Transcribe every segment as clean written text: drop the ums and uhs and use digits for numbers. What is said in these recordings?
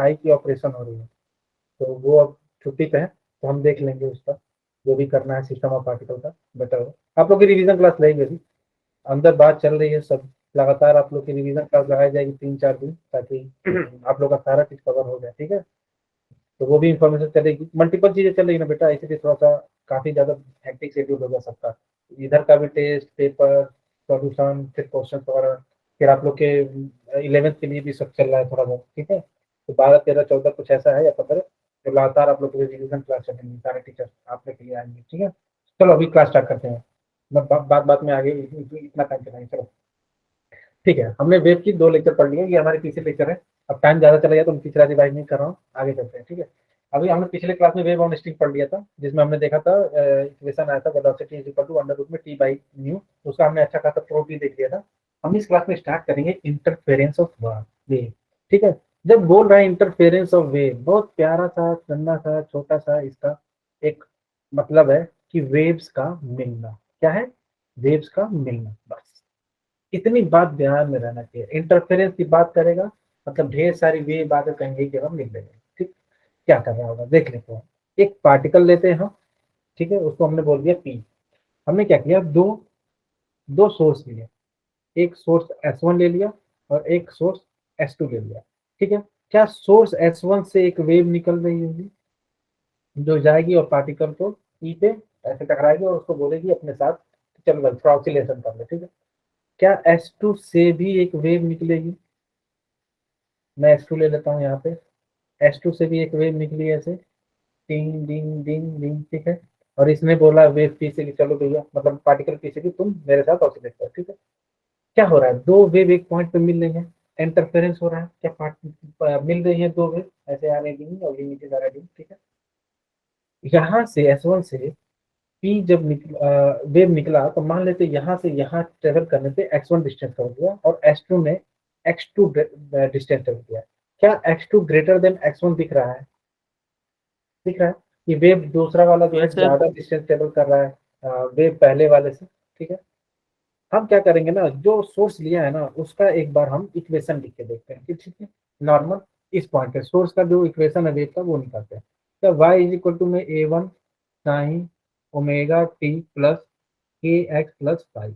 आई की ऑपरेशन हो रही है, तो वो अब छुट्टी पे है, तो हम देख लेंगे उसका जो भी करना है सिस्टम ऑफ पार्टिकल का बेटर हो। आप लोग की रिवीजन क्लास रहेगी अभी, अंदर बात चल रही है सब, लगातार आप लोग की रिवीजन क्लास लगाई जाएगी 3-4 दिन, ताकि आप लोग का सारा चीज कवर हो जाए, ठीक है। तो वो भी इंफॉर्मेशन चलेगी, मल्टीपल चीजें चलेगी ना बेटा, इसीलिए थोड़ा सा काफी ज्यादा हेक्टिक शेड्यूल होगा सबका, इधर का भी टेस्ट पेपर सॉल्यूशन फिर क्वेश्चन वगैरह, फिर आप लोग के 11th के लिए भी सब चल रहा है थोड़ा बहुत, ठीक है। तो 12, 13, 14 कुछ ऐसा है या 15 जो लगातार आप लोग के रिवीजन क्लास चलेंगे, सारे टीचर आप लोग के लिए आएंगे, ठीक है। चलो अभी क्लास स्टार्ट करते हैं, मैं बात बात में आगे इतना टाइम चलाएंगे, चलो ठीक है। हमने वेब की 2 लेक्चर पढ़ लिए, ये हमारे तीसरे लेक्चर है। अब टाइम ज्यादा चला गया तो मैं तीसरा रिवाइज नहीं कर रहा हूँ, आगे चलते हैं, ठीक है। अभी हमने पिछले क्लास में वेव ऑन स्ट्रिंग पढ़ लिया था, जिसमें हमने देखा था इक्वेशन आया था velocity is equal to under root में टी बाई न्यू, उसका हमने अच्छा खासा प्रूफ भी देख लिया था। हम इस क्लास में स्टार्ट करेंगे इंटरफेरेंस ऑफ वेव, ठीक है। जब बोल रहे हैं इंटरफेरेंस ऑफ वेव, बहुत प्यारा सा नन्हा सा छोटा सा इसका एक मतलब है कि वेव्स का मिलना, क्या है, वेव्स का मिलना, बस इतनी बात ध्यान में रहना चाहिए। इंटरफेरेंस की बात करेगा मतलब ढेर सारी वे बातें कहेंगे कि हम मिल लेंगे, ठीक। क्या कर रहा होगा देख लेते हैं। एक पार्टिकल लेते हैं हम, ठीक है, उसको हमने बोल दिया पी। हमने क्या किया, दो दो सोर्स लिए, एक सोर्स S1 ले लिया और एक सोर्स S2 ले लिया, ठीक है। क्या सोर्स S1 से एक वेव निकल रही होगी जो जाएगी और पार्टिकल को पी पे ऐसे टकराएगी और उसको बोलेगी अपने साथ चल भाई थोड़ा ऑसिलेशन कर ले, ठीक है। क्या S2 से भी एक वेव निकलेगी, मैं S2 ले लेता हूँ यहाँ पे, S2 से भी एक वेव निकली ऐसे टिंग डिंग डिंग डिंग, ठीक है। और इसने बोला वेव पी से कि चलो भैया मतलब पार्टिकल पी से कि तुम मेरे साथ ऑसिलेट करो, ठीक है। क्या हो रहा है, दो वेव एक पॉइंट पे मिल रही है, इंटरफेरेंस हो रहा है, क्या मिल रही है दो वेव ऐसे आ रही है और ये नीचे जा रही है, ठीक है। यहाँ से S1 से पी जब वेव निकला तो मान लेते यहाँ से यहाँ ट्रेवल करने पे x1 डिस्टेंस कवर किया और S2 ने x2 डिस्टेंस ट्रेवल किया। क्या x2 ग्रेटर देन x1 दिख रहा है, दिख रहा है कि वेव दूसरा वाला जो है यस सर। ज्यादा डिस्टेंस ट्रेवल कर रहा है वेव पहले वाले से, ठीक है। हम क्या करेंगे ना, जो सोर्स लिया है ना उसका एक बार हम इक्वेशन लिख के देखते हैं कि ठीक है, नॉर्मल इस पॉइंट पे सोर्स का जो इक्वेशन है वेव का वो निकालते हैं। तो y इज इक्वल टू में a1 sine omega T plus K X plus five,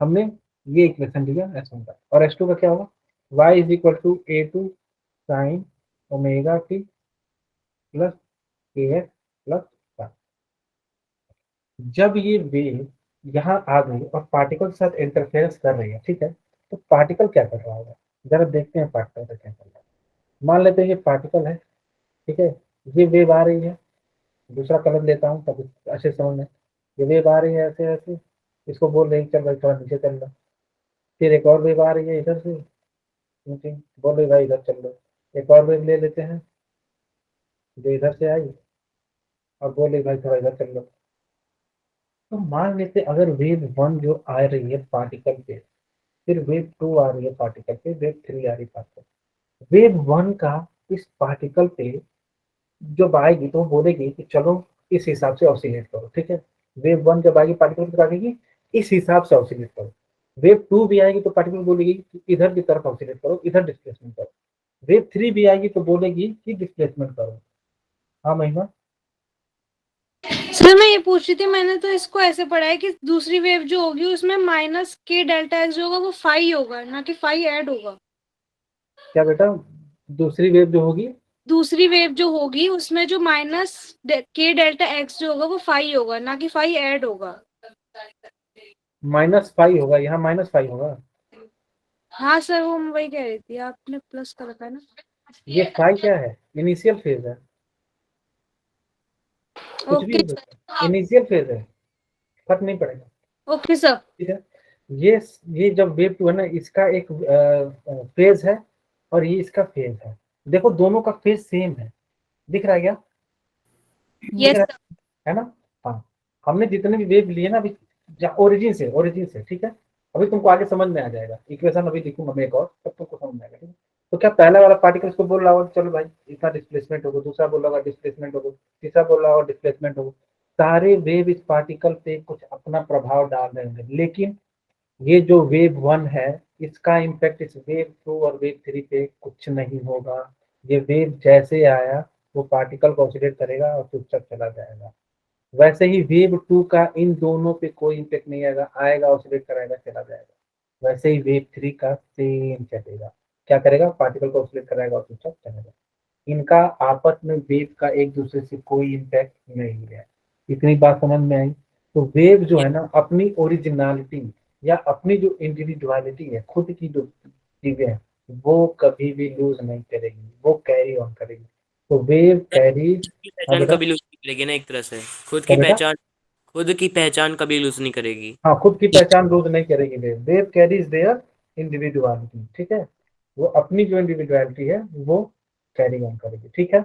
हमने ये इक्वेशन लिया S1 का। और S2 का क्या होगा, y is equal to a2 sine omega T plus K X plus five. जब ये वेव यहाँ आ गई और पार्टिकल के साथ इंटरफेरेंस कर रही है, ठीक है, तो पार्टिकल क्या कर रहा होगा, जरा देखते हैं पार्टिकल का क्या कर रहा है। मान लेते हैं ये पार्टिकल है, ठीक है, ये वेव आ रही है, दूसरा कलर लेता हूँ तब अच्छे समझ में। ये वेव आ रही है ऐसे ऐसे, इसको बोल रही है चल भाई थोड़ा नीचे चल लो। फिर एक और वेव आ रही है इधर से नीचे, बोल रही भाई इधर चल लो। एक और वेव ले लेते हैं जो इधर से आई और बोल रही भाई थोड़ा इधर चल लो। तो मान लेते अगर वेव वन जो आ रही है पार्टिकल पे, फिर वेव टू आ रही है पार्टिकल पे, वेव थ्री आ रही है पार्टिकल, वेव वन का इस पार्टिकल पे जब आएगी तो वो बोलेगी कि चलो इस हिसाब से ऑसिलेट करो, ठीक है। वेव वन जब आएगी पार्टिकल की आएगी इस हिसाब से ऑसिलेट करो। वेव टू भी आएगी तो पार्टिकल बोलेगी कि इधर की तरफ ऑसिलेट करो, इधर डिस्प्लेसमेंट करो। वेव थ्री भी आएगी तो बोलेगी कि डिस्प्लेसमेंट करो। हाँ महिमा, सर मैं ये पूछ रही थी, मैंने तो इसको ऐसे पढ़ा है कि दूसरी वेव जो होगी उसमें माइनस के डेल्टा एक्स जो होगा वो फाई होगा, ना कि फाई ऐड होगा। क्या बेटा, दूसरी वेव जो होगी, दूसरी वेव जो होगी उसमें जो माइनस के डेल्टा एक्स जो होगा वो फाई होगा, ना कि फाई ऐड होगा। -5 होगा, यहाँ -5 होगा। हाँ सर वो मैं वही कह रही थी, आपने प्लस का रखा है ना। ये फाई क्या है, इनिशियल फेज है, कुछ भी ओके हो सकता है, इनिशियल फेज है, फर्क नहीं पड़ेगा, ओके सर। ठीक है। ये ये जब वेव टू है ना इसका एक फेज है और ये इसका फेज है, देखो दोनों का फेज सेम है, दिख रहा है क्या, दिख यस रहा सर। है ना। हाँ, हमने जितने भी वेव लिए ना अभी ओरिजिन से ठीक है, अभी तुमको आगे समझ में आ जाएगा, इक्वेशन अभी लिखूंगा मैं एक और तब तुमको समझ में आएगा, ठीक है। तो क्या पहला वाला पार्टिकल को बोल रहा होगा चलो भाई इतना डिस्प्लेसमेंट होगा, दूसरा बोल रहा होगा डिस्प्लेसमेंट होगा, तीसरा बोल रहा होगा डिस्प्लेसमेंट होगा, सारे वेव इस पार्टिकल पे कुछ अपना प्रभाव डाल रहे होंगे, लेकिन ये जो वेव वन है इसका इम्पैक्ट इस वेव टू और वेव थ्री पे कुछ नहीं होगा। ये वेव जैसे आया वो पार्टिकल को ऑसिलेट करेगा और चुपचाप चला जाएगा। वैसे ही वेव टू का इन दोनों पे कोई इम्पेक्ट नहीं आएगा, आएगा ऑसिलेट कराएगा चला जाएगा। वैसे ही वेव थ्री का सेम चलेगा, क्या करेगा, पार्टिकल को ऑसिलेट कराएगा और चुपचाप चलेगा। इनका आपस में वेव का एक दूसरे से कोई इम्पैक्ट नहीं है। इतनी बात समझ में आई। तो वेव जो है ना अपनी ओरिजिनलिटी या अपनी जो इंडिविजुअलिटी है, खुद की जो चीजें हैं, वो कभी भी लूज नहीं करेगी, वो कैरी ऑन करेगी। तो वेव कैरी। की हाँ पहचान बेटा, कभी लूज नहीं करेगी ना, एक तरह से खुद क्या की बेटा, पहचान, खुद की पहचान कभी लूज नहीं करेगी। हाँ खुद की पहचान लूज नहीं करेगी wave. Wave carries there individuality, ठीक है, वो अपनी जो इंडिविजुअलिटी है वो कैरी ऑन करेगी, ठीक है।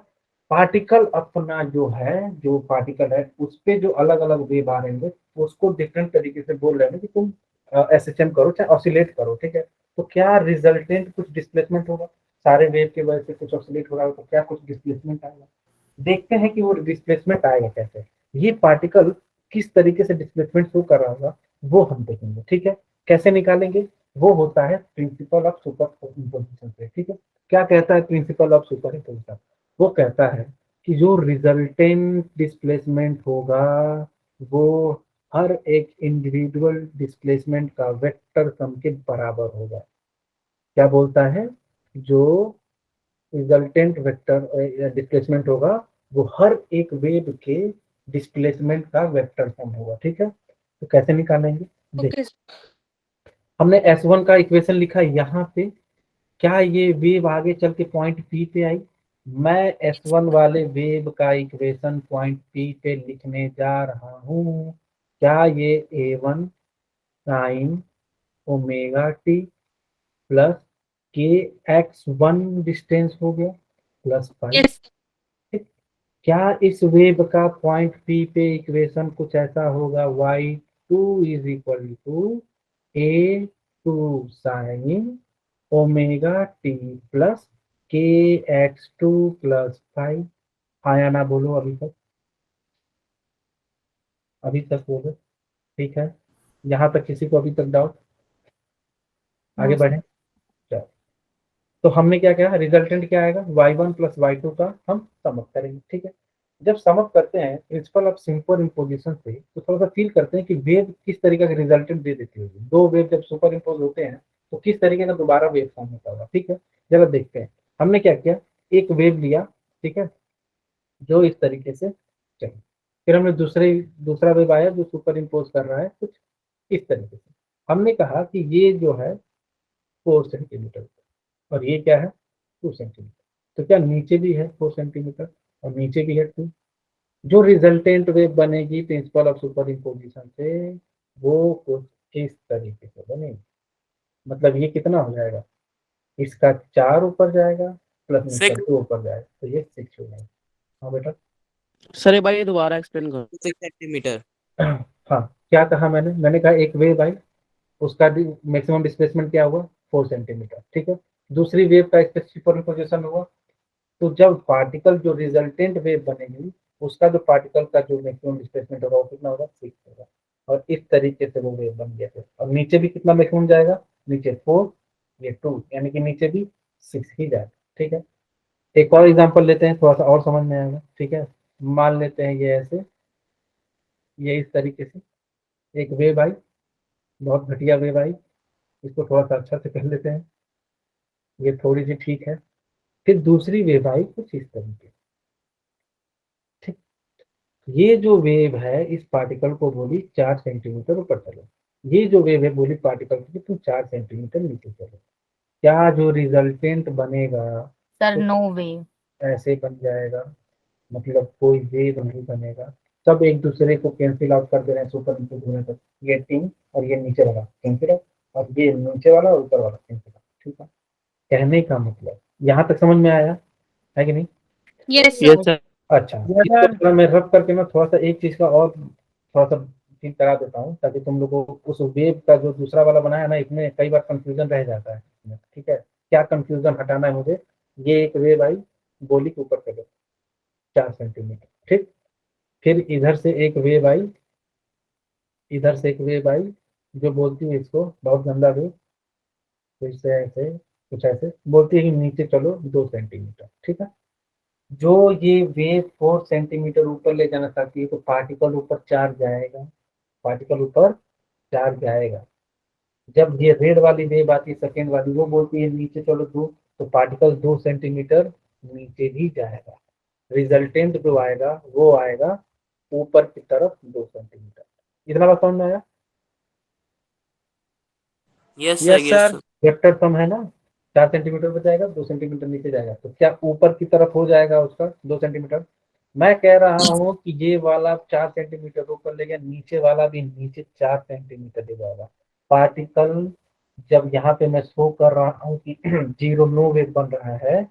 पार्टिकल अपना जो है, जो पार्टिकल है उस पे जो अलग अलग वेव आ रहे हैं उसको डिफरेंट तरीके से बोल रहे हैं कि तुम एसएचएम करो चाहे ऑसिलेट करो, ठीक है। तो क्या रिजल्टेंट कुछ डिस्प्लेसमेंट होगा, सारे वेव के वजह से कुछ ऑसिलेट हो रहा है तो क्या कुछ डिस्प्लेसमेंट आएगा। देखते हैं कि वो डिस्प्लेसमेंट आएगा कैसे, ये पार्टिकल किस तरीके से डिस्प्लेसमेंट शो कर रहा होगा वो हम देखेंगे, ठीक है। कैसे निकालेंगे, वो होता है प्रिंसिपल ऑफ सुपर इम्पोजिशन से, ठीक है। क्या कहता है प्रिंसिपल ऑफ सुपर इम्पोजिशन, वो कहता है कि जो रिजल्टेंट डिस्प्लेसमेंट होगा वो हर एक इंडिविजुअल डिस्प्लेसमेंट का वेक्टर सम के बराबर होगा। क्या बोलता है, जो रिजल्टेंट वेक्टर डिस्प्लेसमेंट होगा वो हर एक वेव के डिस्प्लेसमेंट का वेक्टर सम होगा, ठीक है। तो कैसे निकालेंगे, देख, ओके। हमने S1 का इक्वेशन लिखा यहाँ पे, क्या ये वेव आगे चल के पॉइंट P पे आई, मैं S1 वाले वेव का इक्वेशन पॉइंट P पे लिखने जा रहा हूँ। क्या ये A1 sine omega T plus के X1 डिस्टेंस हो गया प्लस फाइव। यस। क्या इस वेव का पॉइंट पी पे इक्वेशन कुछ ऐसा होगा, y2 is equal to A2 sine omega T plus K X2 plus 5। आया ना, बोलो अभी तक, अभी तक बोलो, ठीक है। यहाँ तक किसी को अभी तक डाउट, आगे बढ़े, चलो। तो हमने क्या किया, रिजल्टेंट क्या आएगा, y1 प्लस y2 का हम समअप करेंगे, ठीक है। जब समअप करते हैं प्रिंसिपल ऑफ सुपर इम्पोजिशन से तो थोड़ा सा फील करते हैं कि वेव किस तरीके का रिजल्टेंट दे देती होगी। दो वेव जब सुपर इम्पोज होते हैं तो किस तरीके का दोबारा वेव फॉर्म होता होगा, ठीक है। जरा देखते हैं, हमने क्या किया, एक वेव लिया, ठीक है, जो इस तरीके से चली, फिर हमने दूसरा वेव आया जो सुपर इम्पोज कर रहा है कुछ इस तरीके से। हमने कहा कि ये जो है 4 सेंटीमीटर और ये क्या है 2 सेंटीमीटर, तो क्या नीचे भी है 4 सेंटीमीटर और नीचे भी है 2। जो रिजल्टेंट वेव बनेगी प्रिंसिपल ऑफ सुपर इम्पोजिशन से वो कुछ इस तरीके से बनेगी। मतलब ये कितना हो जाएगा, इसका 4 ऊपर जाएगा प्लस में इसका सिक्स 2 ऊपर जाएगा तो ये 6 हो जाएगा। हाँ बेटा, सर एक बार ये दोबारा एक्सप्लेन करो। 6 सेंटीमीटर। हाँ क्या कहा मैंने कहा एक वेव आई, उसका मैक्सिमम डिस्प्लेसमेंट क्या हुआ 4 सेंटीमीटर, ठीक है। दूसरी वेव का सुपर इम्पोजिशन हुआ, तो जब पार्टिकल जो रिजल्टेंट वेव बनेगी उसका जो पार्टिकल का जो मैक्सिमम डिस्प्लेसमेंट होगा वो कितना होगा 6 होगा। और इस तरीके से वो वेव बन गया फिर, और नीचे भी कितना मैक्सिमम जाएगा, नीचे 4 ये 2 यानी कि नीचे भी 6 ही जाएगा, ठीक है। एक और एग्जांपल लेते हैं थोड़ा सा और समझ में आएगा, ठीक है। मान लेते हैं ये ऐसे, ये इस तरीके से एक वेव आई, बहुत घटिया वेव आई, इसको थोड़ा सा अच्छा से कर लेते हैं, ये थोड़ी सी ठीक है। फिर दूसरी वेव आई कुछ इस तरीके, ठीक। ये जो वेव है इस पार्टिकल को बोली 4 सेंटीमीटर ऊपर चलो, ये जो वेव है बोली पार्टिकल को कि तुम 4 सेंटीमीटर नीचे चलो। क्या जो रिजल्टेंट बनेगा सर तो नो वे। ऐसे बन जाएगा, मतलब कोई वेव नहीं बनेगा, सब एक दूसरे को कैंसिल आउट कर दे रहे हैं सुपर इम्पोज होने तक। ये 3 और ये नीचे वाला कैंसिल आउट और ये नीचे वाला और ऊपर वाला कैंसिल आउट, ठीक है। कहने का मतलब यहाँ तक समझ में आया है कि नहीं। Yes yes sir. सर। अच्छा, इसको थोड़ा मैं रब करके ना थोड़ा सा एक चीज का और थोड़ा सा फील करा देता हूँ ताकि तुम लोगों को उस वेव का जो दूसरा वाला बनाया ना इसमें कई बार कंफ्यूजन रह जाता है इसमें, ठीक है। क्या कंफ्यूजन हटाना है मुझे, ये एक वेव आई गोली के ऊपर चले 4 सेंटीमीटर, ठीक। फिर इधर से एक वेव आई, इधर से एक वेव आई जो बोलती है इसको बहुत गंदा वेव, फिर से ऐसे कुछ ऐसे बोलती है कि नीचे चलो 2 सेंटीमीटर, ठीक है। जो ये वेव 4 सेंटीमीटर ऊपर ले जाना चाहती है तो पार्टिकल ऊपर चार्ज जाएगा, पार्टिकल ऊपर चार्ज जाएगा। जब ये रेड वाली वेव आती है सेकेंड वाली, वो बोलती है नीचे चलो 2, तो पार्टिकल 2 सेंटीमीटर नीचे भी जाएगा। रिजल्टेंट जो आएगा वो आएगा ऊपर की तरफ 2 सेंटीमीटर। इतना बात समझ में आया? Yes sir, yes yes sir. Sir. Vector sum है ना, 4 सेंटीमीटर पर जाएगा, 2 सेंटीमीटर नीचे जाएगा, तो क्या ऊपर की तरफ हो जाएगा उसका 2 सेंटीमीटर? मैं कह रहा हूँ कि ये वाला 4 सेंटीमीटर ऊपर ले गया, नीचे वाला भी नीचे 4 सेंटीमीटर ले जाएगा। पार्टिकल जब यहाँ पे मैं शो कर रहा हूँ कि जीरो नो वेव बन रहा है,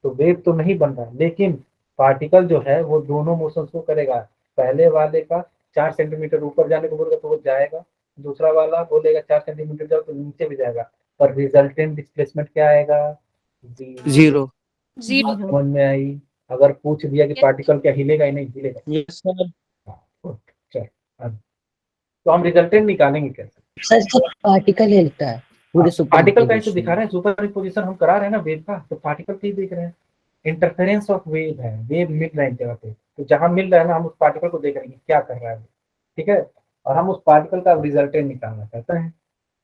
तो वेव तो नहीं बन रहा है, लेकिन पार्टिकल जो है वो दोनों मोशन शो करेगा। पहले वाले का 4 सेंटीमीटर ऊपर जाने को बोलेगा तो वो जाएगा, दूसरा वाला बोलेगा 4 सेंटीमीटर जाओ तो नीचे भी जाएगा, पर रिजल्टेंट डिस्प्लेसमेंट क्या आएगा? जीरो। जीरो। समझ में आई? अगर पूछ दिया कि पार्टिकल क्या हिलेगा ही नहीं हिलेगा। Yes sir. हाँ, ओके, चल अब तो हम रिजल्टेंट निकालेंगे कैसे? सर तो पार्टिकल हिलता है पूरे सुपर पार्टिकल का ही तो दिखा रहे हैं, सुपर पोजिशन हम करा रहे हैं ना वेव का, तो पार्टिकल का ही देख रहे हैं। इंटरफेरेंस ऑफ वेव है, वेव मिल रहा है एक जगह पे, तो जहां मिल रहा है ना हम उस पार्टिकल को देख रहे हैं क्या कर रहा है, ठीक है। और हम उस पार्टिकल का रिजल्टेंट निकालना चाहते हैं।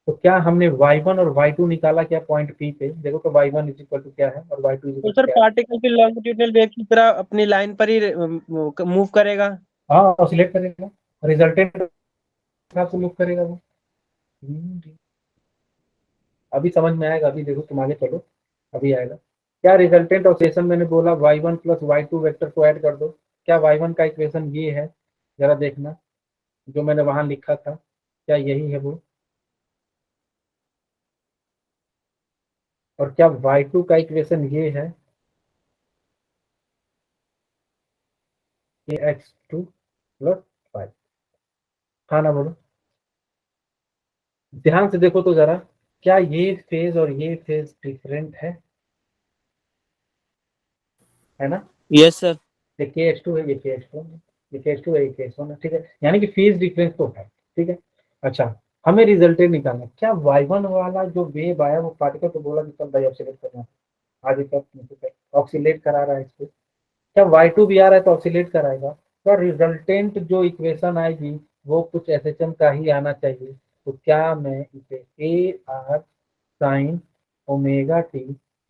तो क्या हमने y1 और y2 निकाला क्या पॉइंट P पे? देखो तो y1 इज इक्वल टू क्या है और y2 इज तो इक्वल सर टू क्या है? पार्टिकल की लॉन्गिट्यूडनल वेव की तरह अपनी लाइन पर ही मूव करेगा। हाँ, ऑसिलेट करेगा, रिजल्टेंट हिसाब से मूव करेगा वो। अभी समझ में आएगा, अभी देखो तुम आगे चलो, अभी आएगा। क्या रिजल्टेंट ऑसिलेशन मैंने बोला y1 प्लस y2 वेक्टर को ऐड कर दो। क्या y1 का इक्वेशन ये है? जरा देखना, जो मैंने वहां लिखा था, क्या यही है वो? और क्या y2 का इक्वेशन ये है? ये x2 प्लस 5। हाँ ना, बोलो, ध्यान से देखो तो जरा, क्या ये फेज और ये फेज डिफरेंट है ना? Yes sir. ये KH2 है, ये KH2 है, ये KH2 है, ये KH1 है, ठीक है, यानी कि फेज डिफरेंस तो है, ठीक है। अच्छा, हमें रिजल्टेंट निकालना है। क्या y1 वाला जो वेव आया वो पार्टिकल को बोला कि चल भाई ऑक्सीलेट करना है, आगे तक ऑक्सीलेट करा रहा है इसको। क्या y2 भी आ रहा है तो ऑक्सीलेट कराएगा, तो रिजल्टेंट जो इक्वेशन आएगी वो कुछ SHM का ही आना चाहिए। तो क्या मैं इसे AR sign omega T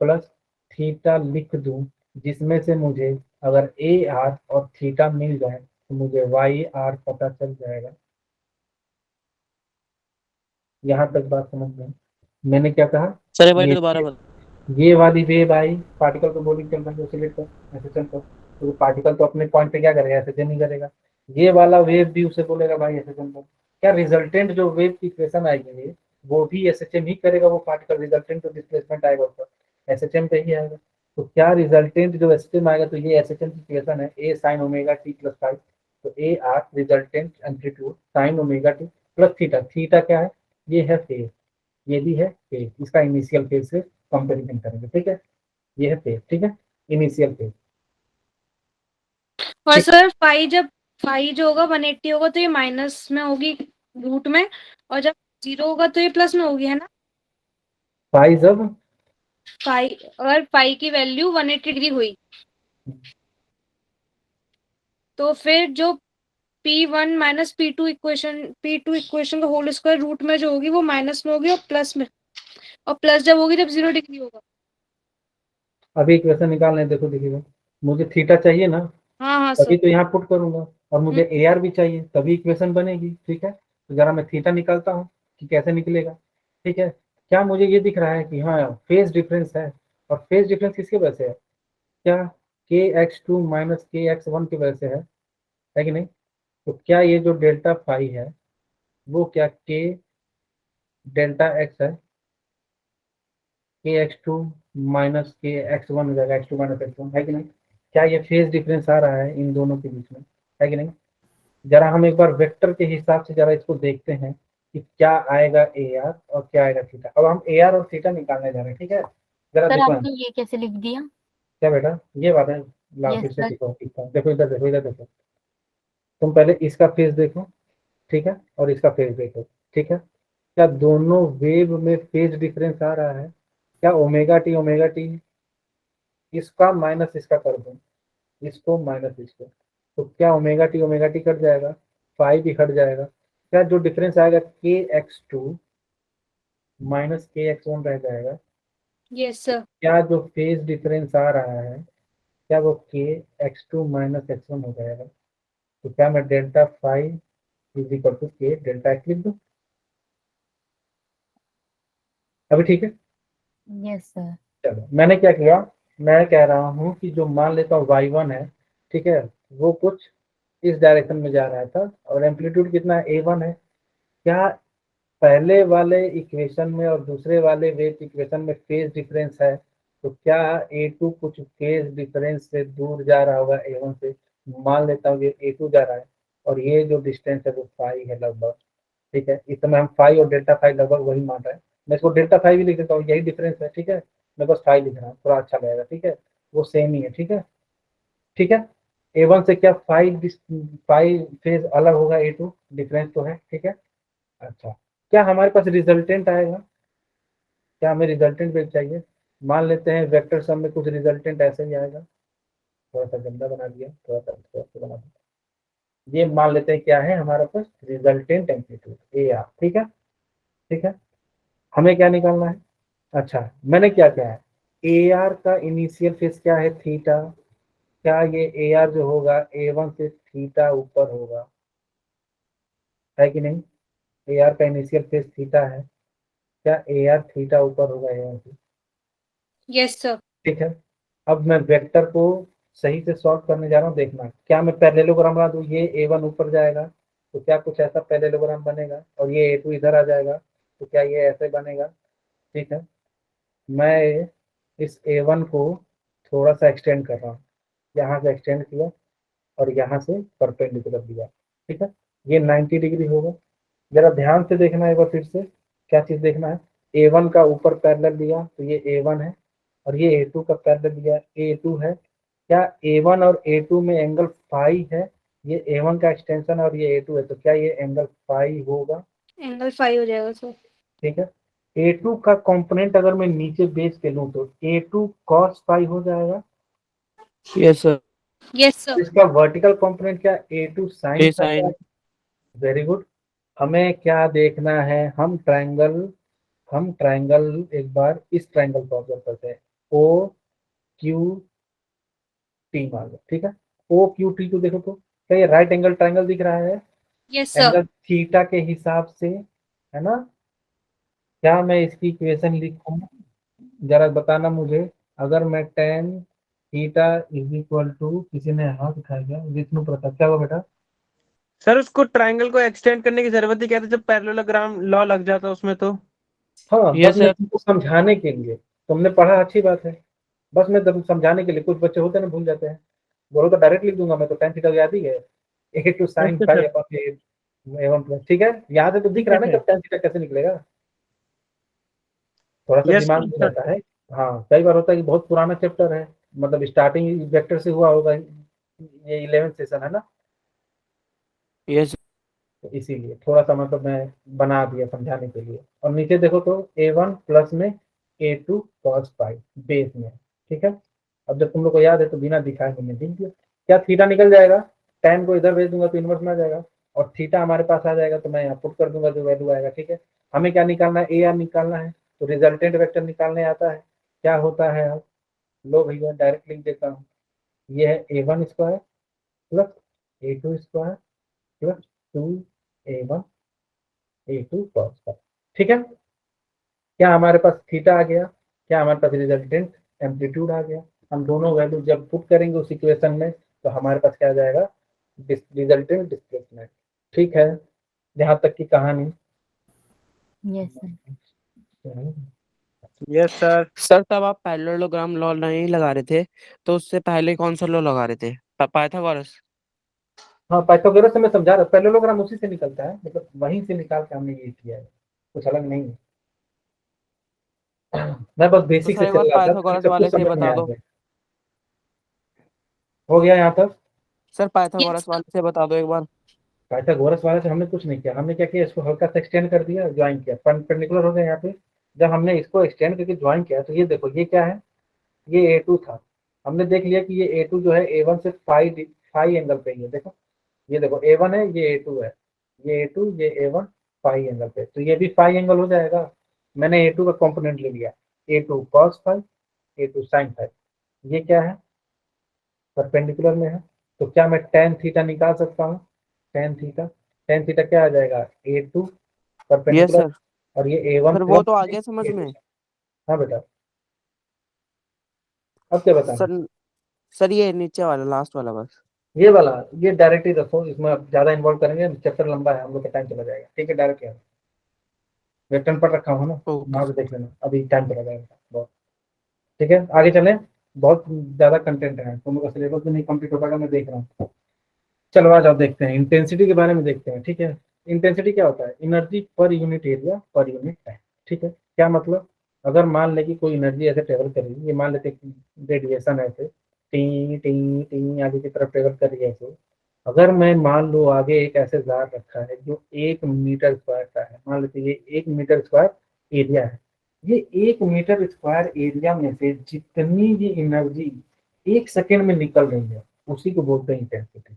plus theta लिख दूं, जिसमें से मुझे अगर AR और थीटा मिल जाए तो मुझे YR पता चल जाएगा। यहाँ तक बात समझ में? मैंने क्या कहा? सर एक बार ये दोबारा बता। ये वाली वेव आई, पार्टिकल को बोली चल रहा है ऑसिलेट कर, SHM कर, तो पार्टिकल तो अपने पॉइंट पे क्या करेगा? SHM नहीं करेगा। ये वाला वेव भी उसे बोलेगा भाई SHM कर। क्या रिजल्टेंट जो वेव की इक्वेशन आएगी वो भी SHM ही करेगा, वो पार्टिकल रिजल्टेंट तो डिस्प्लेसमेंट आएगा ऊपर SHM पे ही आएगा। तो क्या रिजल्टेंट जो SHM आएगा, तो ये SHM की इक्वेशन है A sin omega T plus 5, तो AR resultant amplitude sin omega T plus theta. Theta क्या है? ये है फेज, ये भी है फेज, इसका इनिशियल फेज से कंपेरिजन करेंगे, ठीक है। ये है फेज, ठीक है, इनिशियल फेज। और सर फाई जब फाई जो होगा 180 होगा तो ये माइनस में होगी रूट में, और जब 0 होगा तो ये प्लस में होगी, है ना? फाई जब फाई, अगर फाई की वैल्यू 180 डिग्री हुई तो फिर जो P1 माइनस P2 इक्वेशन का होल स्क्वायर रूट में जो होगी वो माइनस में होगी और प्लस में, और प्लस जब होगी जब 0 डिग्री होगा। अभी इक्वेशन निकालना है, देखो देखिएगा, मुझे थीटा चाहिए ना, हाँ हाँ तभी सर। तो यहाँ पुट करूंगा, और मुझे AR भी चाहिए तभी इक्वेशन बनेगी, ठीक है। तो जरा मैं थीटा निकालता हूँ कि कैसे निकलेगा, ठीक है। क्या मुझे ये दिख रहा है कि हाँ फेज डिफरेंस है, और फेज डिफरेंस किसकी वजह से है? क्या KX2 माइनस KX1 की वजह से है कि नहीं? तो क्या ये जो डेल्टा फाई है वो क्या K डेल्टा X है? KX2 माइनस KX1 हो जाएगा, X2 माइनस X1, है कि नहीं? क्या ये फेज डिफरेंस आ रहा है इन दोनों के बीच में, है कि नहीं? जरा हम एक बार वेक्टर के हिसाब से जरा इसको देखते हैं कि क्या आएगा AR और क्या आएगा थीटा। अब हम AR और थीटा निकालने जा रहे हैं, ठीक है। जरा सर देखो, आपने ये कैसे लिख दिया? क्या बेटा ये बात है, लाओ Yes, फिर से sir. दिखाओ, देखो इधर देखो, इधर देखो, तुम पहले इसका फेज देखो, ठीक है, और इसका फेज देखो, ठीक है। क्या दोनों वेव में फेज डिफरेंस आ रहा है? क्या ओमेगा टी इसका माइनस इसका कर दूं, इसको माइनस इसको, तो क्या ओमेगा टी कट जाएगा, फाई भी हट जाएगा। क्या जो डिफरेंस आएगा के एक्स टू माइनस के एक्स वन रह जाएगा। Yes sir. क्या जो फेज डिफरेंस आ रहा है क्या वो K X two minus X one हो जाएगा। तो क्या मैं delta five is equal to K delta X लिख दूं। अभी ठीक है। Yes, sir. चलो मैंने क्या किया, मैं कह रहा हूँ कि जो मान लेता हूँ y1 है, ठीक है, वो कुछ इस डायरेक्शन में जा रहा था और एम्पलीट्यूड कितना है a1 है। क्या पहले वाले इक्वेशन में और दूसरे वाले वेव इक्वेशन में फेज डिफरेंस है, तो क्या a2 कुछ फेज डिफरेंस से दूर जा रहा होगा a1 से। मान लेता हूँ ये a2 जा रहा है और ये जो डिस्टेंस है वो फाइव है लगभग, ठीक है। इस समय हम फाइव और डेल्टा फाइव लगभग वही मान रहे हैं। मैं इसको डेल्टा फाइव भी लिख देता हूँ, यही डिफरेंस है, ठीक है। मैं बस फाइव लिख रहा हूँ, थोड़ा अच्छा लगेगा, ठीक है। वो सेम ही है, ठीक है, ठीक है। a1 से क्या फाइव फेज अलग होगा, a2 डिफरेंस तो है, ठीक है। अच्छा, क्या हमारे पास रिजल्टेंट आएगा, क्या हमें रिजल्टेंट भी चाहिए। मान लेते हैं वेक्टर सम में कुछ रिजल्टेंट ऐसे ही आएगा, थोड़ा सा गंदा बना दिया, थोड़ा सा बना दिया। ये मान लेते हैं क्या है हमारे पास रिजल्टेंट एम्पलीट्यूड ए आर, ठीक है, ठीक है। हमें क्या निकालना है। अच्छा, मैंने क्या किया है, ए आर का इनिशियल फेज क्या है थीटा। क्या ये ए आर जो होगा a1 से थीटा ऊपर होगा, है कि नहीं। ए आर का इनिशियल फेज थीटा है, क्या ए आर थीटा ऊपर होगा a1 से। Yes sir. ठीक है। अब मैं वेक्टर को सही से सॉल्व करने जा रहा हूँ, देखना क्या मैं पैरेललोग्राम बना दूँ, ये a1 ऊपर जाएगा तो क्या कुछ ऐसा पैरेललोग्राम बनेगा और ये a2 इधर आ जाएगा तो क्या ये ऐसे बनेगा। ठीक है, मैं इस a1 को थोड़ा सा एक्सटेंड कर रहा हूँ, यहाँ से एक्सटेंड किया और यहाँ से परपेंडिकुलर दिया, ठीक है। ये 90 डिग्री होगा। जरा ध्यान से देखना है एक बार फिर से, क्या चीज देखना है। a1 का ऊपर पैरेलल दिया तो ये a1 है और ये a2 का पैरेलल दिया a2 है। क्या a1 और a2 में एंगल फाई है, ये a1 का एक्सटेंशन और ये a2 है, तो क्या ये एंगल फाई होगा। एंगल 5 हो जाएगा सर। ठीक है, a2 का कंपोनेंट अगर मैं नीचे बेच के लूं तो a2 cos फाई हो जाएगा। Yes, sir. Yes sir. इसका वर्टिकल कंपोनेंट क्या a2 sin A phi. sin. Very good. हमें क्या देखना है, हम ट्रायंगल एक बार इस ट्रायंगल को ऑब्जर्व करते हैं, ओ क्यू टी मान लो, ठीक है। ओ क्यू टी को देखो तो क्या ये राइट एंगल ट्रायंगल दिख रहा है, यस सर। एंगल थीटा के हिसाब से, है ना। क्या मैं इसकी इक्वेशन लिखूं, जरा बताना मुझे। अगर मैं tan theta is equal to, किसी ने हाथ उठाया क्या, विष्णु प्रताप, क्या हुआ बेटा। सर उसको ट्रायंगल को एक्सटेंड करने की जरूरत ही क्या थी जब पैरेललोग्राम लॉ लग जाता उसमें तो। हाँ, बस Yes, मैं sir. तुमको समझाने के लिए, तुमने पढ़ा अच्छी बात है, बस मैं तुम समझाने के लिए, कुछ बच्चे होते हैं ना भूल जाते हैं। बोलो तो डायरेक्ट लिख दूंगा मैं, तो टेन थीटा याद ही है, ए टू साइन अच्छा फाइव सर, अपॉन ए वन प्लस, ठीक है। याद है तो दिख ठीक रहा है है ना सर। कि टेन थीटा कैसे निकलेगा, थोड़ा सा यस दिमाग में सर। रहता है। हाँ, कई बार होता है कि बहुत पुराना चैप्टर है, मतलब स्टार्टिंग वेक्टर से हुआ होगा, ये 11th सेशन है ना, Yes. तो इसीलिए थोड़ा सा मतलब मैं बना दिया समझाने के लिए। और नीचे देखो तो a1 प्लस में a2 cos फाइव बेस में, ठीक है। अब जब तुम लोग को याद है तो बिना दिखाए मैंने लिख दिया। क्या थीटा निकल जाएगा, tan को इधर भेज दूंगा तो इनवर्स में आ जाएगा और थीटा हमारे पास आ जाएगा तो मैं यहाँ पुट कर दूंगा जो वैल्यू आएगा, ठीक है। हमें क्या निकालना है, ए आर निकालना है, तो रिजल्टेंट वेक्टर निकालने आता है। क्या होता है, अब लो भैया डायरेक्ट लिख देता हूँ। ये है a1 square plus a2 square plus 2a1 a2 cos five, ठीक है। क्या हमारे पास थीटा आ गया, क्या हमारे पास रिजल्टेंट एम्पलीट्यूड आ गया। हम दोनों वैल्यू जब पुट करेंगे उस इक्वेशन में तो हमारे पास क्या आ जाएगा, रिजल्टेंट डिस्प्लेसमेंट, ठीक है। यहाँ तक की कहानी। Yes, sir. Yes sir. Sir तब आप पैरेललोग्राम लॉ नहीं लगा रहे थे, तो उससे पहले कौन सा लॉ लगा रहे थे? पाइथागोरस। हाँ, पाइथागोरस से मैं समझा रहा हूँ, पैरेललोग्राम उसी से निकलता है, मतलब वहीं से निकाल के हमने ये किया है, कुछ अलग नहीं है। मैं बस तो बेसिक सर से एक चल बार रहा था, पाइथागोरस सब कुछ वाले से समझ में बता आ दो। गया। हो गया यहाँ तक। सर यस पाइथागोरस वाले से बता दो एक बार। पाइथागोरस वाले से हमने कुछ नहीं किया, हमने क्या किया, इसको हल्का सा एक्सटेंड कर दिया, ज्वाइन किया, परपेंडिकुलर हो गया यहाँ पे, जब हमने इसको एक्सटेंड करके ज्वाइन किया तो ये देखो ये क्या है, ये A2 था। हमने देख लिया कि ये A2 जो है A1 से फाई एंगल पे ही है। देखो ये देखो A1 है, ये A2 है, ये A2 ये A1 फाई एंगल पे, तो ये भी फाई एंगल हो जाएगा। मैंने A2 का कंपोनेंट ले लिया, A2 cos phi, A2 sin phi. ये क्या है, परपेंडिकुलर में है, तो क्या मैं tan थीटा निकाल सकता हूँ? tan थीटा क्या आ जाएगा, A2 यस परपेंडिकुलर, सर। और ये A1 सर वो प्लस तो आ गया समझ में। हाँ बेटा, अब क्या बताना? सर सर ये नीचे वाला लास्ट वाला बस। ये वाला, ये डायरेक्ट ही रखो, इसमें अब ज्यादा इन्वॉल्व करेंगे, चैप्टर लंबा है, हम लोग का टाइम चला जाएगा। ठीक है, डायरेक्ट है, वेटन पर रखा हूँ ना, ओके वहां से देख लेना, अभी टाइम चला जाएगा बहुत। ठीक है, आगे चले, बहुत ज्यादा कंटेंट है, तुम लोग का सिलेबस भी नहीं कंप्लीट हो पाएगा, मैं देख रहा हूँ। चलो आज आप देखते हैं, इंटेंसिटी के बारे में देखते हैं। ठीक है, इंटेंसिटी क्या होता है, energy per unit area per unit time. ठीक है, क्या मतलब, अगर मान ले कि कोई एनर्जी ऐसे ट्रेवल कर रही है, ये मान लेते हैं रेडिएशन ऐसे टी टी टी आगे की तरफ ट्रेवल कर रही है ऐसे, अगर मैं मान लो आगे एक ऐसे जार रखा है जो 1 मीटर स्क्वायर का है, मान लेते हैं ये 1 मीटर स्क्वायर एरिया है, ये 1 मीटर स्क्वायर एरिया में से जितनी भी एनर्जी 1 सेकेंड में निकल रही है उसी को बोलते हैं इंटेंसिटी।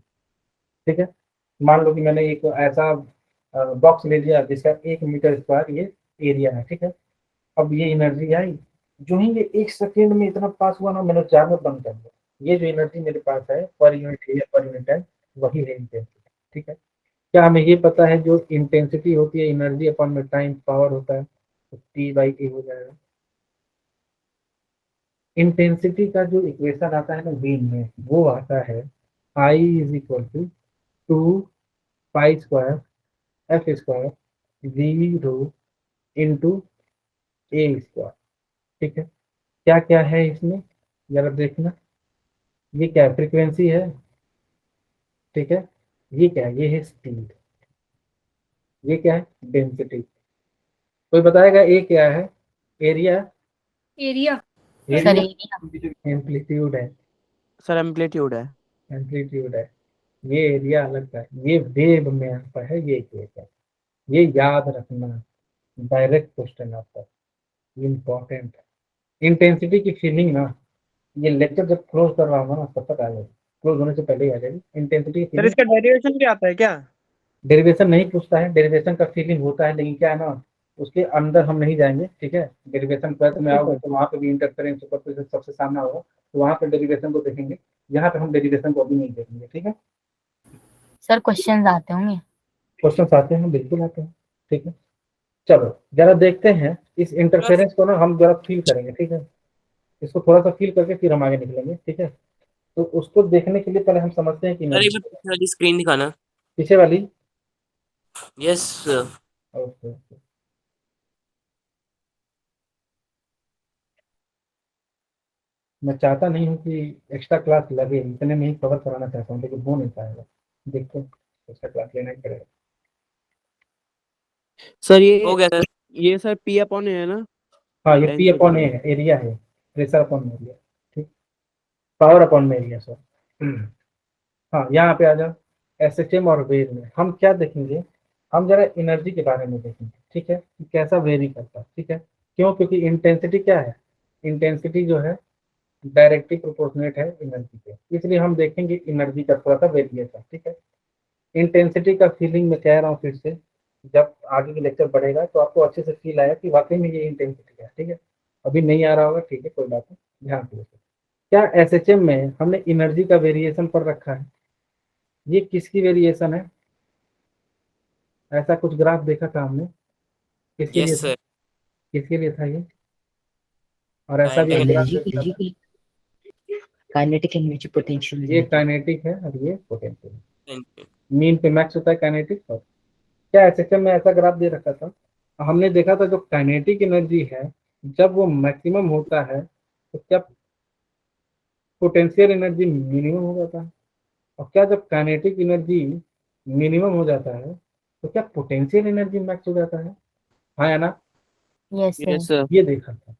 ठीक है, मान लो कि मैंने एक ऐसा बॉक्स ले लिया जिसका 1 मीटर स्क्वायर ये एरिया है। ठीक है, अब ये एनर्जी आई, जो ही ये 1 सेकेंड में इतना पास हुआ ना, मैंने 4 में बंद कर दिया। ये जो एनर्जी मेरे पास है per unit area per unit time, वही है इंटेंसिटी। ठीक है, क्या हमें ये पता है जो इंटेंसिटी होती है एनर्जी अपॉन में टाइम पावर होता है, तो T/A हो जाएगा। इंटेंसिटी का जो इक्वेशन आता है ना बीम में, वो आता है I is equal to 2 pi square F square V rho into A square. ठीक है, क्या क्या है इसमें जरा देखना, ये क्या है, फ्रीक्वेंसी है। ठीक है, ये क्या है, ये है स्पीड, ये क्या है, डेंसिटी। कोई बताएगा ये क्या है, area, area sir area amplitude है, सर एम्पलीट्यूड है। एम्पलीट्यूड है, ये एरिया अलग का है, ये वेव में आता है, ये इक्वेशन, ये याद रखना, डायरेक्ट क्वेश्चन आता है, इम्पोर्टेंट है। इंटेंसिटी की फीलिंग ना, ये लेक्चर जब क्लोज कर रहा हूँ ना तब तक आ जाएगी, क्लोज होने से पहले ही आ जाएगी इंटेंसिटी की सर फीलिंग। इसका डेरिवेशन भी आता है क्या? डेरिवेशन नहीं पूछता है, डेरिवेशन का फीलिंग होता है, लेकिन क्या है ना, उसके अंदर हम नहीं जाएंगे। ठीक है, डेरिवेशन पर में आओगे तो वहाँ पे भी इंटरफेरेंस सुपरपोजिशन सबसे सामने होगा, तो वहाँ पे डेरिवेशन को देखेंगे, यहाँ पे हम डेरिवेशन को अभी नहीं देखेंगे। ठीक है, सर क्वेश्चंस आते होंगे। क्वेश्चन आते हैं, बिल्कुल आते हैं। ठीक है, चलो जरा देखते हैं इस इंटरफेरेंस को ना, हम जरा फील करेंगे। ठीक है, इसको थोड़ा सा फील करके फिर हम आगे निकलेंगे। ठीक है, तो उसको देखने के लिए पहले हम समझते हैं कि सर एक एनर्जी बार पीछे वाली स्क्रीन दिखाना। पीछे वाली, यस सर। ओके ओके, मैं चाहता नहीं हूँ कि एक्स्ट्रा क्लास लगे, इतने में ही कवर कराना चाहता हूँ, लेकिन हो नहीं पाएगा, देखते हैं, एक्स्ट्रा क्लास लेना ही पड़ेगा। सर हो गया सर। ये सर पी अपॉन है ना। हाँ, ये पी अपॉन ए डेंसिटी। है, एरिया है, प्रेशर अपॉन एरिया। ठीक, पावर अपॉन एरिया सर। हाँ, यहाँ पे आ जाओ, एसएचएम और वेव में हम क्या देखेंगे, हम जरा एनर्जी के बारे में देखेंगे। ठीक है, कि कैसा वेरी करता है। ठीक है, क्यों, क्योंकि इंटेंसिटी क्या है, इंटेंसिटी जो है डायरेक्टली प्रोपोर्शनेट है एनर्जी के, इसलिए हम देखेंगे एनर्जी का थोड़ा सा वेरिएशन। ठीक है, इंटेंसिटी का फीलिंग में कह रहा हूँ फिर से, जब आगे की लेक्चर बढ़ेगा तो आपको अच्छे से फील आया कि वाकई में ये इंटेंसिटी है। ठीक है, अभी नहीं आ रहा होगा, ठीक है, कोई बात नहीं, ध्यान से देखो। क्या एसएचएम में हमने एनर्जी का वेरिएशन पर रखा है, ये किसकी वेरिएशन है, ऐसा कुछ ग्राफ देखा था हमने, किसके लिए यस था, सर। किसके लिए था ये, और ऐसा भी काइनेटिक एक ग्राफ एनर्जी देखा था, काइनेटिक एनर्जी पोटेंशियल ये एनर्जी। काइनेटिक है और ये पोटेंशियल। एनर्जी। मीन पे मैक्स होता है काइनेटिक, और क्या एसएचएम में ऐसा ग्राफ दे रखा था, हमने देखा था जो काइनेटिक एनर्जी है जब वो मैक्सिमम होता है तो क्या पोटेंशियल एनर्जी मिनिमम हो जाता है, और क्या जब काइनेटिक एनर्जी मिनिमम हो जाता है तो क्या पोटेंशियल एनर्जी मैक्स हो जाता है, हाँ या ना, यस यस सर। सर। ये देखा था।